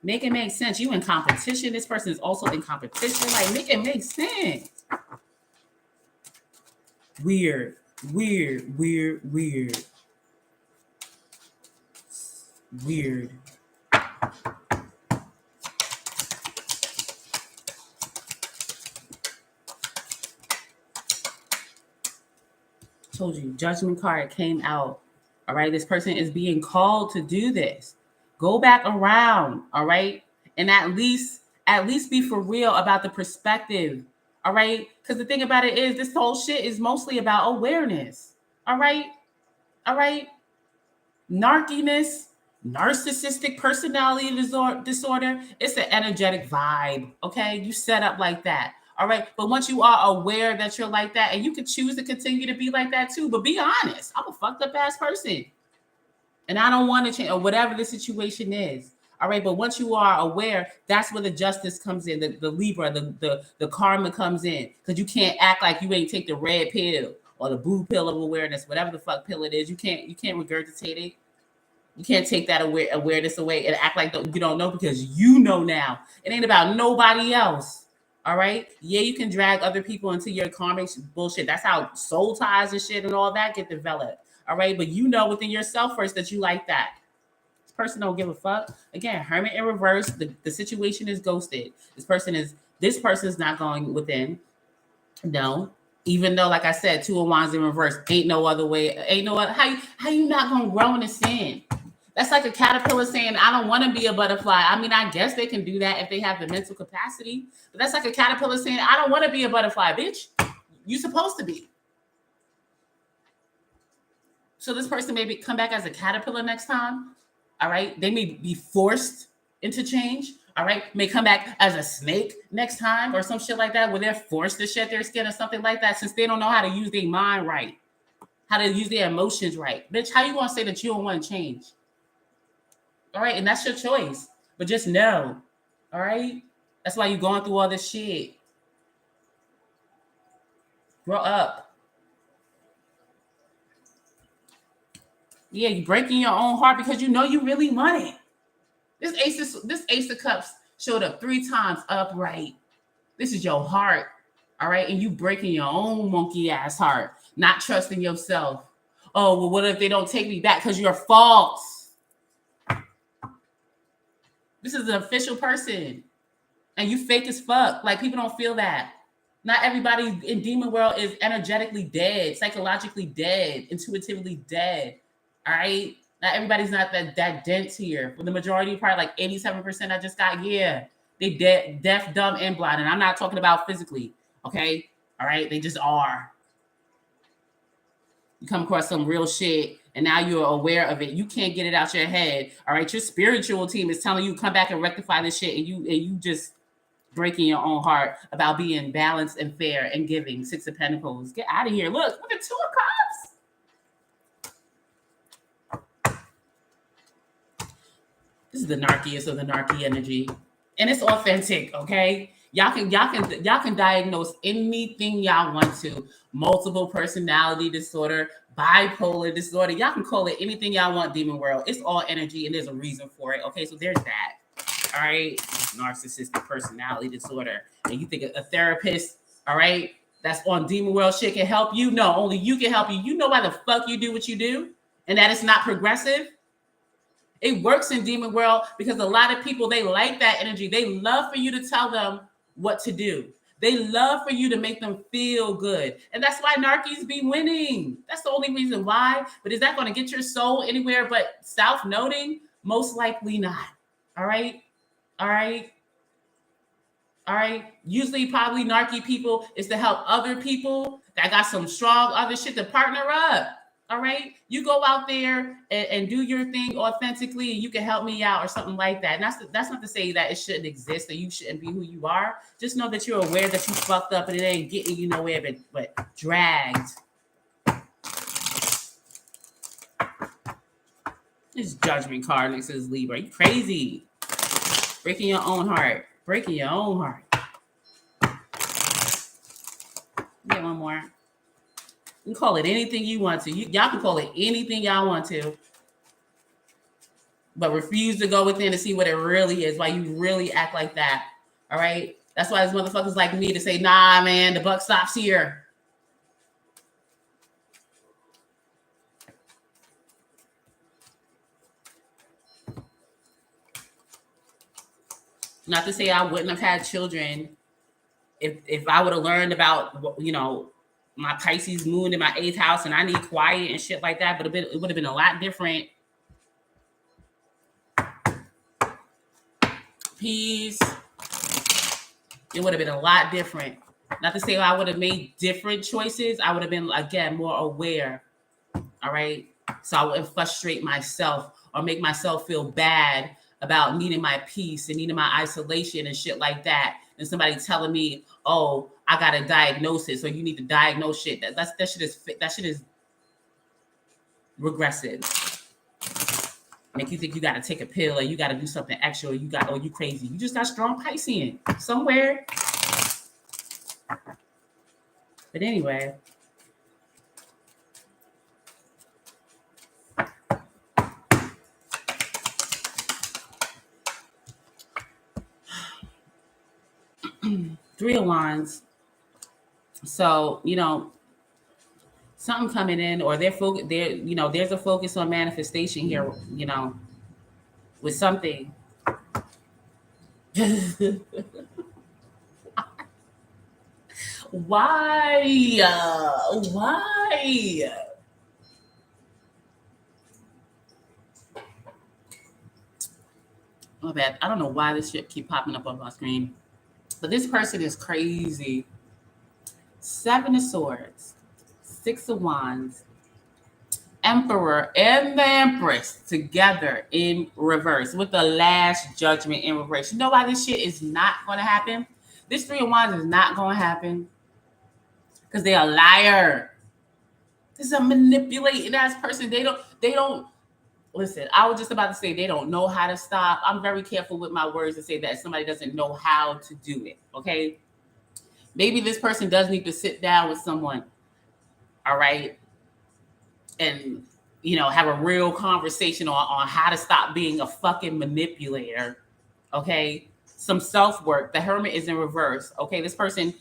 Make it make sense. You in competition. This person is also in competition. Like, make it make sense. Weird. Told you, judgment card came out. All right, this person is being called to do this. Go back around, all right, and at least be for real about the perspective. All right? Because the thing about it is this whole shit is mostly about awareness. All right? All right? Narkiness, narcissistic personality disorder, it's an energetic vibe. Okay? You set up like that. All right. But once you are aware that you're like that, and you can choose to continue to be like that too, but be honest. I'm a fucked up ass person. And I don't want to change, or whatever the situation is. All right. But once you are aware, that's where the justice comes in, the Libra, the karma comes in. Because you can't act like you ain't take the red pill or the blue pill of awareness, whatever the fuck pill it is. You can't regurgitate it. You can't take that awareness away and act like you don't know, because you know now. It ain't about nobody else. All right. Yeah, you can drag other people into your karmic bullshit. That's how soul ties and shit and all that get developed. All right. But you know within yourself first that you like that. This person don't give a fuck. Again, hermit in reverse. The situation is ghosted. This person is not going within. No. Even though, like I said, 2 of Wands in reverse. Ain't no other way. Ain't no other. How you not gonna grow in the sin? That's like a caterpillar saying, I don't want to be a butterfly. I mean, I guess they can do that if they have the mental capacity. But that's like a caterpillar saying, I don't want to be a butterfly, bitch. You're supposed to be. So this person may come back as a caterpillar next time. All right. They may be forced into change. All right. May come back as a snake next time or some shit like that, where they're forced to shed their skin or something like that, since they don't know how to use their mind right, how to use their emotions right. Bitch, how you going to say that you don't want to change? All right. And that's your choice. But just know. All right. That's why you're going through all this shit. Grow up. Yeah, you're breaking your own heart because you know you really want it. This Ace of Cups showed up 3 times upright. This is your heart. All right. And you breaking your own monkey ass heart, not trusting yourself. Oh, well, what if they don't take me back? Because you're false. This is an official person. And you fake as fuck. Like, people don't feel that. Not everybody in demon world is energetically dead, psychologically dead, intuitively dead. All right? Not everybody's not that dense here. For the majority, probably like 87% I just got, yeah. They dead, deaf, dumb, and blind. And I'm not talking about physically. Okay? All right? They just are. You come across some real shit, and now you're aware of it. You can't get it out your head. All right? Your spiritual team is telling you come back and rectify this shit, and you just breaking your own heart about being balanced and fair and giving. 6 of Pentacles. Get out of here. Look at 2 of Cups. This is the narkiest of the narky energy. And it's authentic, okay? Y'all can diagnose anything y'all want to. Multiple personality disorder, bipolar disorder. Y'all can call it anything y'all want, demon world. It's all energy, and there's a reason for it. Okay, so there's that. All right, narcissistic personality disorder. And you think a therapist, all right, that's on demon world shit can help you? No, only you can help you. You know why the fuck you do what you do, and that it's not progressive? It works in demon world because a lot of people, they like that energy. They love for you to tell them what to do. They love for you to make them feel good. And that's why narkies be winning. That's the only reason why. But is that going to get your soul anywhere but self-noting? Most likely not. All right? All right? All right? Usually probably narky people is to help other people that got some strong other shit to partner up. All right, you go out there and do your thing authentically, and you can help me out or something like that. And that's not to say that it shouldn't exist or you shouldn't be who you are. Just know that you're aware that you fucked up and it ain't getting you nowhere but dragged. This Judgment card next to this Libra. You crazy. Breaking your own heart. Breaking your own heart. Get one more. You can call it anything you want to. Y'all can call it anything y'all want to. But refuse to go within to see what it really is, why you really act like that. All right? That's why there's motherfuckers like me to say, nah, man, the buck stops here. Not to say I wouldn't have had children if I would have learned about, you know, my Pisces moon in my 8th house and I need quiet and shit like that, but it would have been a lot different. Peace. It would have been a lot different. Not to say I would have made different choices. I would have been, again, more aware. All right. So I wouldn't frustrate myself or make myself feel bad about needing my peace and needing my isolation and shit like that. And somebody telling me, oh, I got a diagnosis, or you need to diagnose shit. That shit is regressive. Make you think you got to take a pill or you got to do something extra, or you crazy. You just got strong Piscean somewhere. But anyway. Three of Wands. So, something coming in, or there's a focus on manifestation here, with something. Why? Why? My bad. I don't know why this shit keep popping up on my screen. But this person is crazy. 7 of Swords, 6 of Wands, Emperor, and the Empress together in reverse with the Last Judgment in reverse. You know why this shit is not going to happen? This 3 of Wands is not going to happen because they're a liar. This is a manipulating ass person. They don't listen. I was just about to say they don't know how to stop. I'm very careful with my words to say that somebody doesn't know how to do it. Okay. Maybe this person does need to sit down with someone. All right. And, have a real conversation on how to stop being a fucking manipulator. Okay. Some self-work. The Hermit is in reverse. Okay. This person,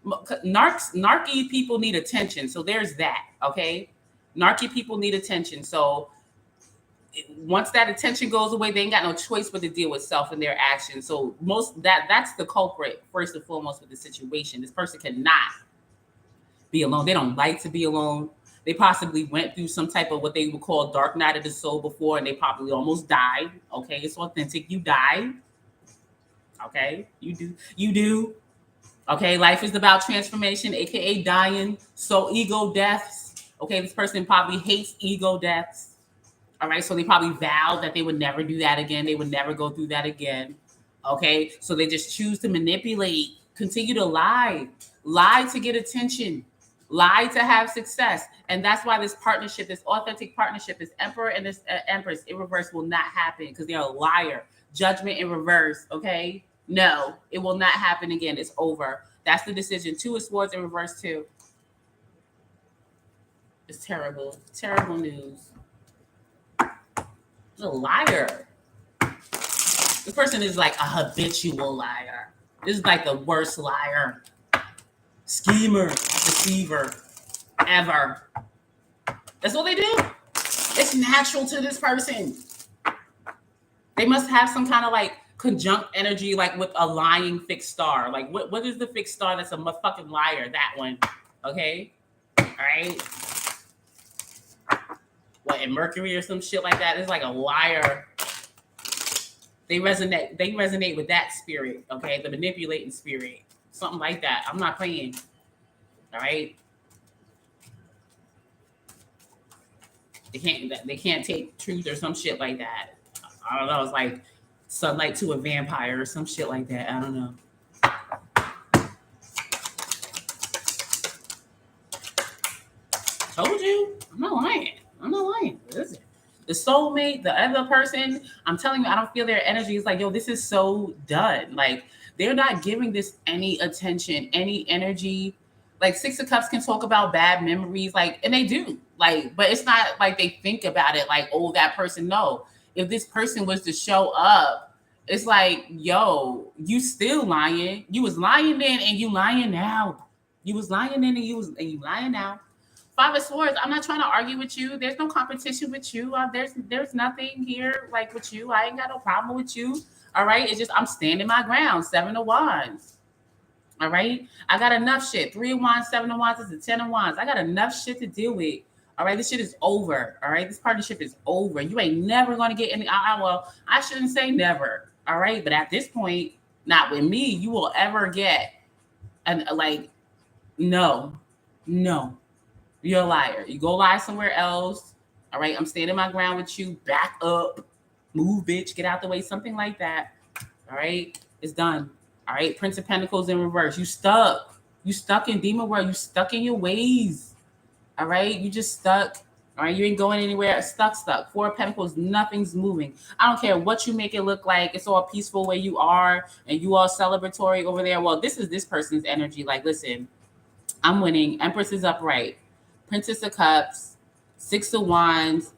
narky people need attention. So there's that. Okay. Narky people need attention. So once that attention goes away, they ain't got no choice but to deal with self and their actions. So that's the culprit first and foremost with the situation. This person cannot be alone. They don't like to be alone. They possibly went through some type of what they would call dark night of the soul before, and they probably almost died. Okay, it's authentic. You died. Okay, you do. Okay, life is about transformation, aka dying. So ego deaths. Okay, this person probably hates ego deaths. All right, so they probably vowed that they would never do that again. They would never go through that again. Okay, so they just choose to manipulate, continue to lie to get attention, lie to have success. And that's why this partnership, this authentic partnership, this Emperor and this Empress in reverse will not happen because they're a liar. Judgment in reverse, okay? No, it will not happen again. It's over. That's the decision. 2 of Swords in reverse too. It's terrible. Terrible news. A liar. This person is like a habitual liar. This is like the worst liar, schemer, deceiver ever. That's what they do. It's natural to this person. They must have some kind of like conjunct energy, like with a lying fixed star. Like what is the fixed star that's a fucking liar? That one. Okay. All right. What, in Mercury or some shit like that? It's like a liar. They resonate with that spirit, okay? The manipulating spirit. Something like that. I'm not playing. All right. They can't take truth or some shit like that. I don't know. It's like sunlight to a vampire or some shit like that. I don't know. Told you. I'm not lying. Listen. The soulmate, the other person, I'm telling you, I don't feel their energy. It's like, yo, this is so done. Like, they're not giving this any attention, any energy. Like, 6 of Cups can talk about bad memories, like, and they do. Like, but it's not like they think about it like, oh, that person. No. If this person was to show up, it's like, yo, you still lying. You was lying then and you lying now. You was lying then and you lying now. 5 of Swords, I'm not trying to argue with you. There's no competition with you. There's nothing here like with you. I ain't got no problem with you. All right. It's just I'm standing my ground. 7 of Wands. All right. I got enough shit. 3 of Wands, 7 of Wands is a 10 of Wands. I got enough shit to deal with. All right. This shit is over. All right. This partnership is over. You ain't never going to get any. Well, I shouldn't say never. All right. But at this point, not with me, you will ever get And like, no, you're a liar. You go lie somewhere else. All right, I'm standing my ground with you. Back up, move, bitch, get out the way, something like that. All right, it's done. All right, Prince of Pentacles in reverse. You stuck. You stuck in demon world. You stuck in your ways. All right, you just stuck. All right, you ain't going anywhere. Stuck. Four of Pentacles, nothing's moving. I don't care what you make it look like. It's all peaceful where you are, and you all celebratory over there. Well, this is this person's energy. Like, listen, I'm winning. Empress is upright. Princess of Cups, Six of Wands,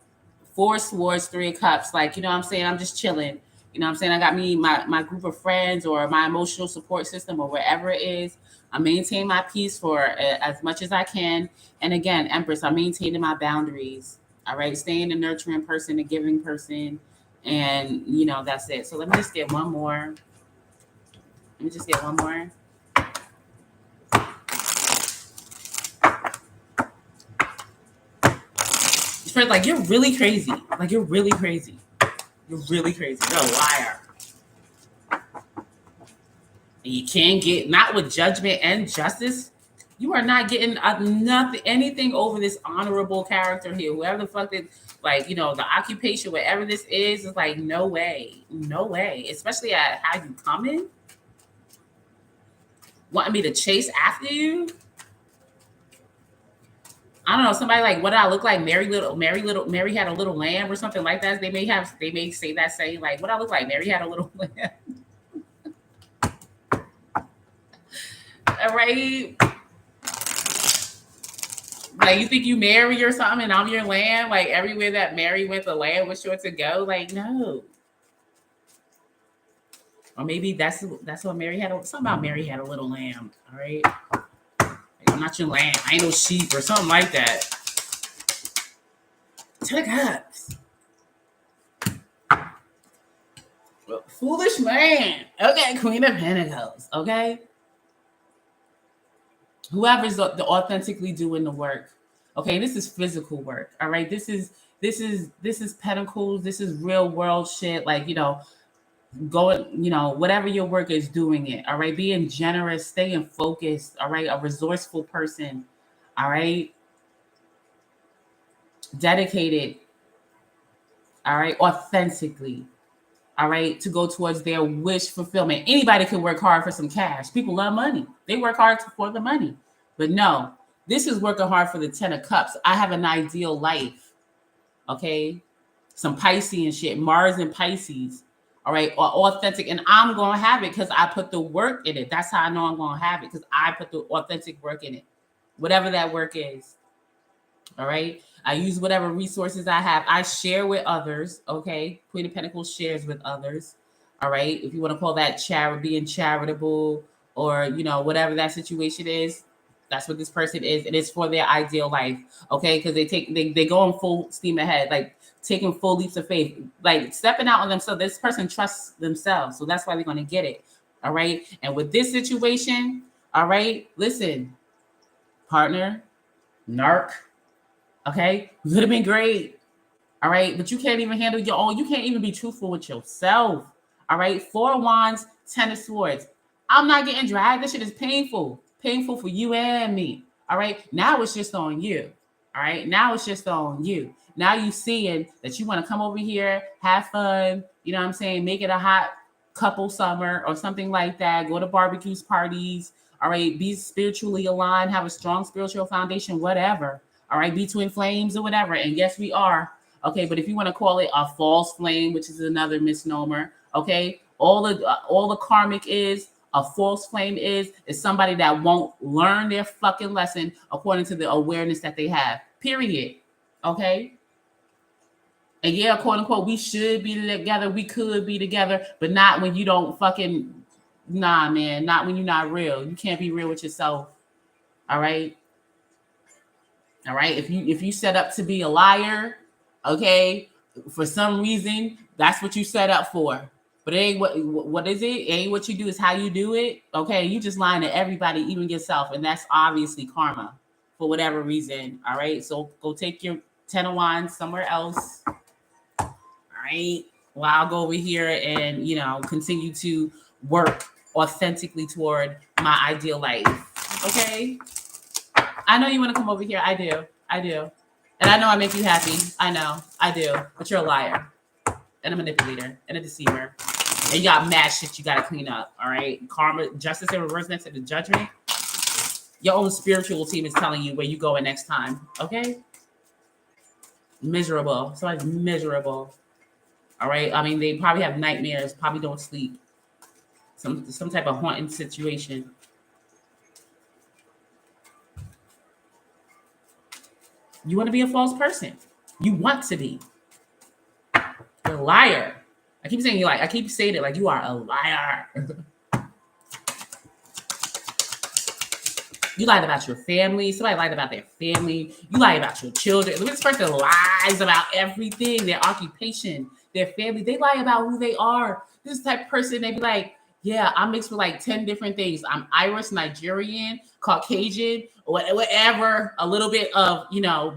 Four of Swords, Three of Cups. Like, you know what I'm saying? I'm just chilling. You know what I'm saying? I got me, my group of friends or my emotional support system or wherever it is. I maintain my peace for as much as I can. And again, Empress, I'm maintaining my boundaries. All right. Staying a nurturing person, a giving person. And, you know, that's it. So let me just get one more. Friends, like, you're really crazy. Like, you're really crazy. You're really crazy. You're a liar. And you can't get, not with judgment and justice. You are not getting nothing, anything over this honorable character here. Whoever the fuck that, like, you know, the occupation, whatever this is like, no way. No way. Especially at how you coming. Wanting me to chase after you. I don't know, somebody like, what did I look like? Mary had a little lamb or something like that. They may say that saying, like, what I look like? Mary had a little lamb. All right. Like, you think you Mary or something and I'm your lamb? Like, everywhere that Mary went, the lamb was sure to go. Like, no. Or maybe that's what Mary had. Something about Mary had a little lamb. All right. Like, I'm not your lamb. I ain't no sheep or something like that. Ten of Cups. Foolish man. Okay, Queen of Pentacles. Okay. Whoever's the authentically doing the work. Okay, this is physical work. All right. This is Pentacles. This is real world shit. Like, you know, going, you know, whatever your work is, doing it. All right. Being generous, staying focused. All right. A resourceful person. All right. Dedicated. All right. Authentically. All right. To go towards their wish fulfillment. Anybody can work hard for some cash. People love money. They work hard for the money. But no, this is working hard for the 10 of Cups. I have an ideal life. Okay. Some Pisces and shit. Mars and Pisces. All right. Or authentic. And I'm going to have it because I put the work in it. That's how I know I'm going to have it, because I put the authentic work in it. Whatever that work is. All right. I use whatever resources I have. I share with others. Okay. Queen of Pentacles shares with others. All right. If you want to call that being charitable, or, you know, whatever that situation is, that's what this person is. It is for their ideal life. Okay. Because they go on full steam ahead, like taking full leaps of faith, like stepping out on themselves. This person trusts themselves. So that's why they're going to get it. All right. And with this situation, all right, listen, partner, narc. Okay, could have been great. All right, but you can't even handle your own. You can't even be truthful with yourself. All right, Four of Wands, 10 of Swords. I'm not getting dragged. This shit is painful. Painful for you and me. All right, now it's just on you. All right, now it's just on you. Now you seeing that you want to come over here, have fun. You know what I'm saying? Make it a hot couple summer or something like that. Go to barbecues, parties. All right, be spiritually aligned. Have a strong spiritual foundation. Whatever. All right, be twin flames or whatever. And yes, we are. Okay, but if you want to call it a false flame, which is another misnomer, okay, all the karmic is, a false flame is somebody that won't learn their fucking lesson according to the awareness that they have. Period. Okay. And yeah, quote unquote, we should be together. We could be together, but not when you don't fucking, nah, man, not when you're not real. You can't be real with yourself. All right. All right. If you set up to be a liar, okay, for some reason, that's what you set up for. But it ain't what is it? It ain't what you do, is how you do it. Okay. You just lying to everybody, even yourself. And that's obviously karma for whatever reason. All right. So go take your 10 of Wands somewhere else. All right. Well, I'll go over here and, you know, continue to work authentically toward my ideal life. Okay? I know you want to come over here. I do. And I know I make you happy. I know. I do. But you're a liar and a manipulator and a deceiver. And you got mad shit you got to clean up. All right? Karma, justice in reverse next to the judgment. Your own spiritual team is telling you where you going next time. Okay? Miserable. Somebody's miserable. All right? I mean, they probably have nightmares, probably don't sleep. Some type of haunting situation. You want to be a false person. You want to be. You're a liar. I keep saying I keep saying it like you are a liar. You lied about your family. Somebody lied about their family. You lied about your children. This person lies about everything, their occupation, their family. They lie about who they are. This type of person, they be like, yeah, I'm mixed with like 10 different things. I'm Irish, Nigerian, Caucasian, whatever. A little bit of,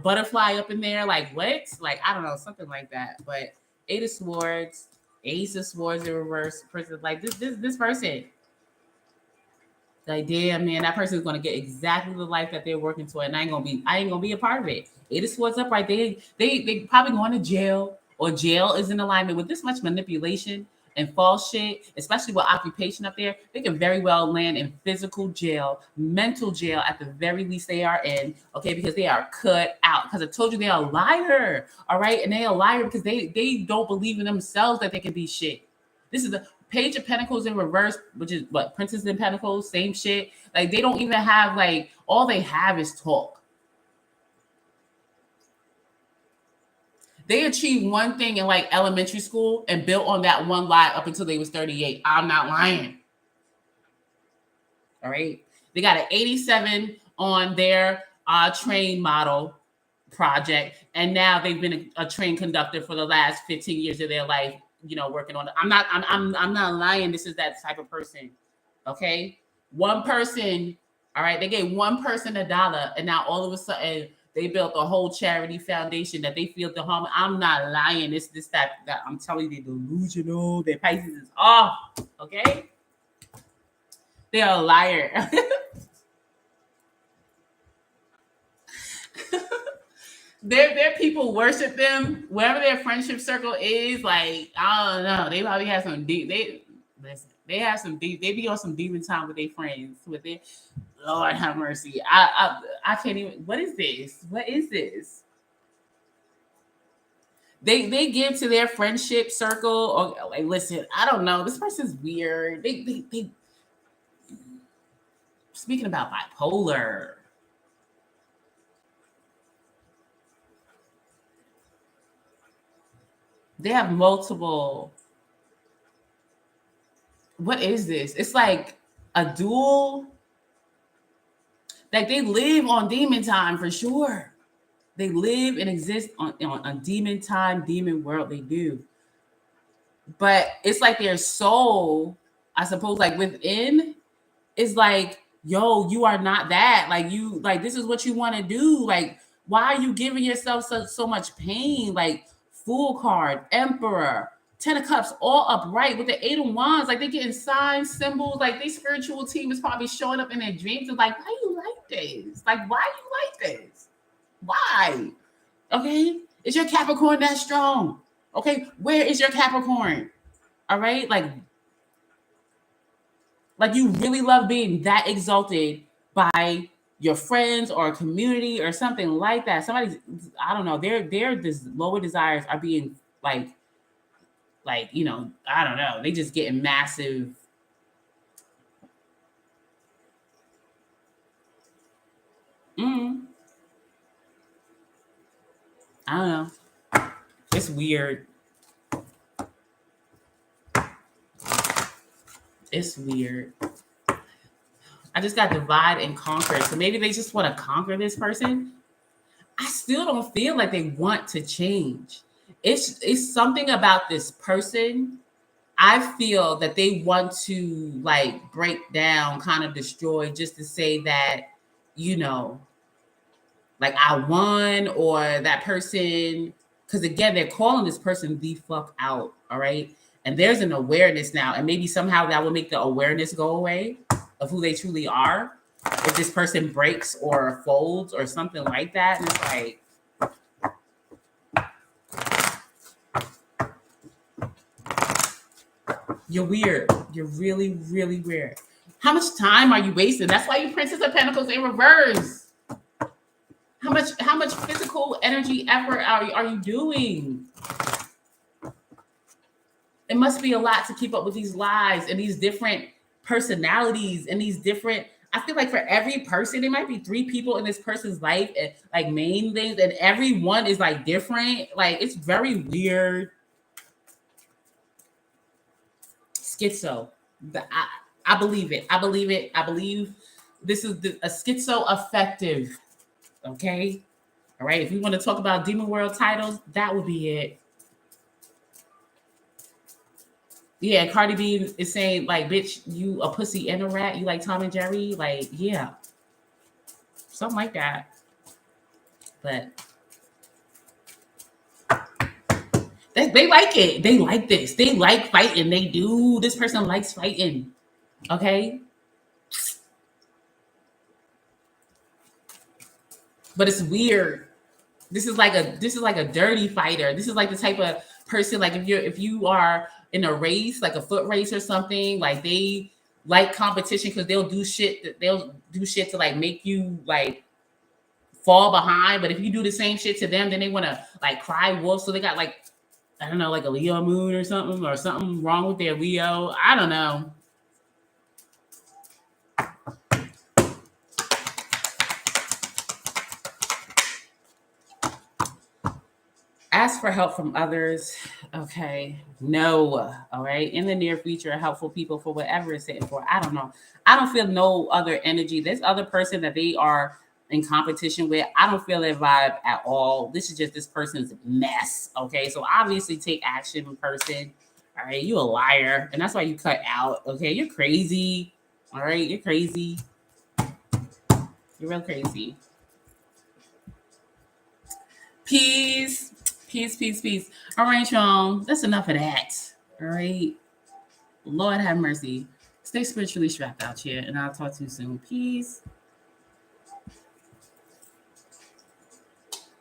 butterfly up in there. Like, what? Like, I don't know, something like that. But Eight of Swords, Ace of Swords in reverse. Person like this person. Like, damn, man, that person is gonna get exactly the life that they're working toward, and I ain't gonna be a part of it. Eight of Swords up, right? They probably going to jail, or jail is in alignment with this much manipulation and false shit, especially with occupation up there. They can very well land in physical jail, mental jail at the very least they are in, okay, because they are cut out. Because I told you they're a liar, all right, and they're a liar because they don't believe in themselves that they can be shit. This is the Page of Pentacles in reverse, which is what? Princess in Pentacles, same shit. Like, they don't even have, like, all they have is talk. They achieved one thing in, like, elementary school and built on that one lie up until they was 38. I'm not lying. All right? They got an 87 on their train model project, and now they've been a train conductor for the last 15 years of their life, working on it. I'm not lying. This is that type of person. Okay. One person, all right, they gave one person $1, and now all of a sudden they built a whole charity foundation that they feel the harm. I'm not lying. That I'm telling you, they're delusional. Their Pisces is off. Okay. They're a liar. Their people worship them, wherever their friendship circle is. Like, I don't know, they probably have some deep. They have some deep. They be on some demon time with their friends. With it, Lord have mercy. I can't even. What is this? What is this? They give to their friendship circle, or like, listen, I don't know. This person's weird. They speaking about bipolar. They have multiple. What is this? It's like a dual. Like, they live on demon time for sure. They live and exist on demon time, demon world. They do. But it's like their soul, I suppose, like within, is like, yo, you are not that. Like, this is what you want to do. Like, why are you giving yourself so much pain? Like, Fool card, Emperor, 10 of Cups, all upright with the 8 of Wands. Like, they getting signs, symbols. Like, their spiritual team is probably showing up in their dreams. It's like, why you like this? Like, why you like this? Why? Okay? Is your Capricorn that strong? Okay? Where is your Capricorn? All right? Like you really love being that exalted by your friends or a community or something like that. Somebody's, I don't know, their lower desires are being like, I don't know. They just getting massive. I don't know. It's weird. It's weird. I just got divide and conquer. So maybe they just want to conquer this person. I still don't feel like they want to change. It's something about this person. I feel that they want to like break down, kind of destroy, just to say that, like, I won, or that person, because again, they're calling this person the fuck out. All right. And there's an awareness now, and maybe somehow that will make the awareness go away of who they truly are. If this person breaks or folds or something like that, and it's like, you're weird. You're really, really weird. How much time are you wasting? That's why you Princess of Pentacles in reverse. How much physical energy effort are you doing? It must be a lot to keep up with these lives and these different personalities and these different. I feel like for every person, there might be 3 people in this person's life, and like main things, and every one is like different. Like, it's very weird. Schizo. I believe it. I believe it. I believe this is a schizo affective. Okay. All right. If we want to talk about Demon World titles, that would be it. Yeah, Cardi B is saying, like, bitch, you a pussy and a rat. You like Tom and Jerry? Like, yeah. Something like that. But they like it. They like this. They like fighting. They do. This person likes fighting. Okay? But it's weird. This is like a dirty fighter. This is like the type of person, like, if you are in a race, like a foot race or something, like they like competition because they'll do shit to like make you like fall behind. But if you do the same shit to them, then they want to like cry wolf. So they got like, I don't know, like a Leo moon or something wrong with their Leo. I don't know. Ask for help from others. Okay. No. All right. In the near future, helpful people for whatever it's sitting for. I don't know. I don't feel no other energy. This other person that they are in competition with, I don't feel their vibe at all. This is just this person's mess. Okay. So obviously take action in person. All right. You a liar. And that's why you cut out. Okay. You're crazy. All right. You're crazy. You're real crazy. Peace. Peace, peace, peace. All right, y'all. That's enough of that. All right. Lord have mercy. Stay spiritually strapped out here, and I'll talk to you soon. Peace.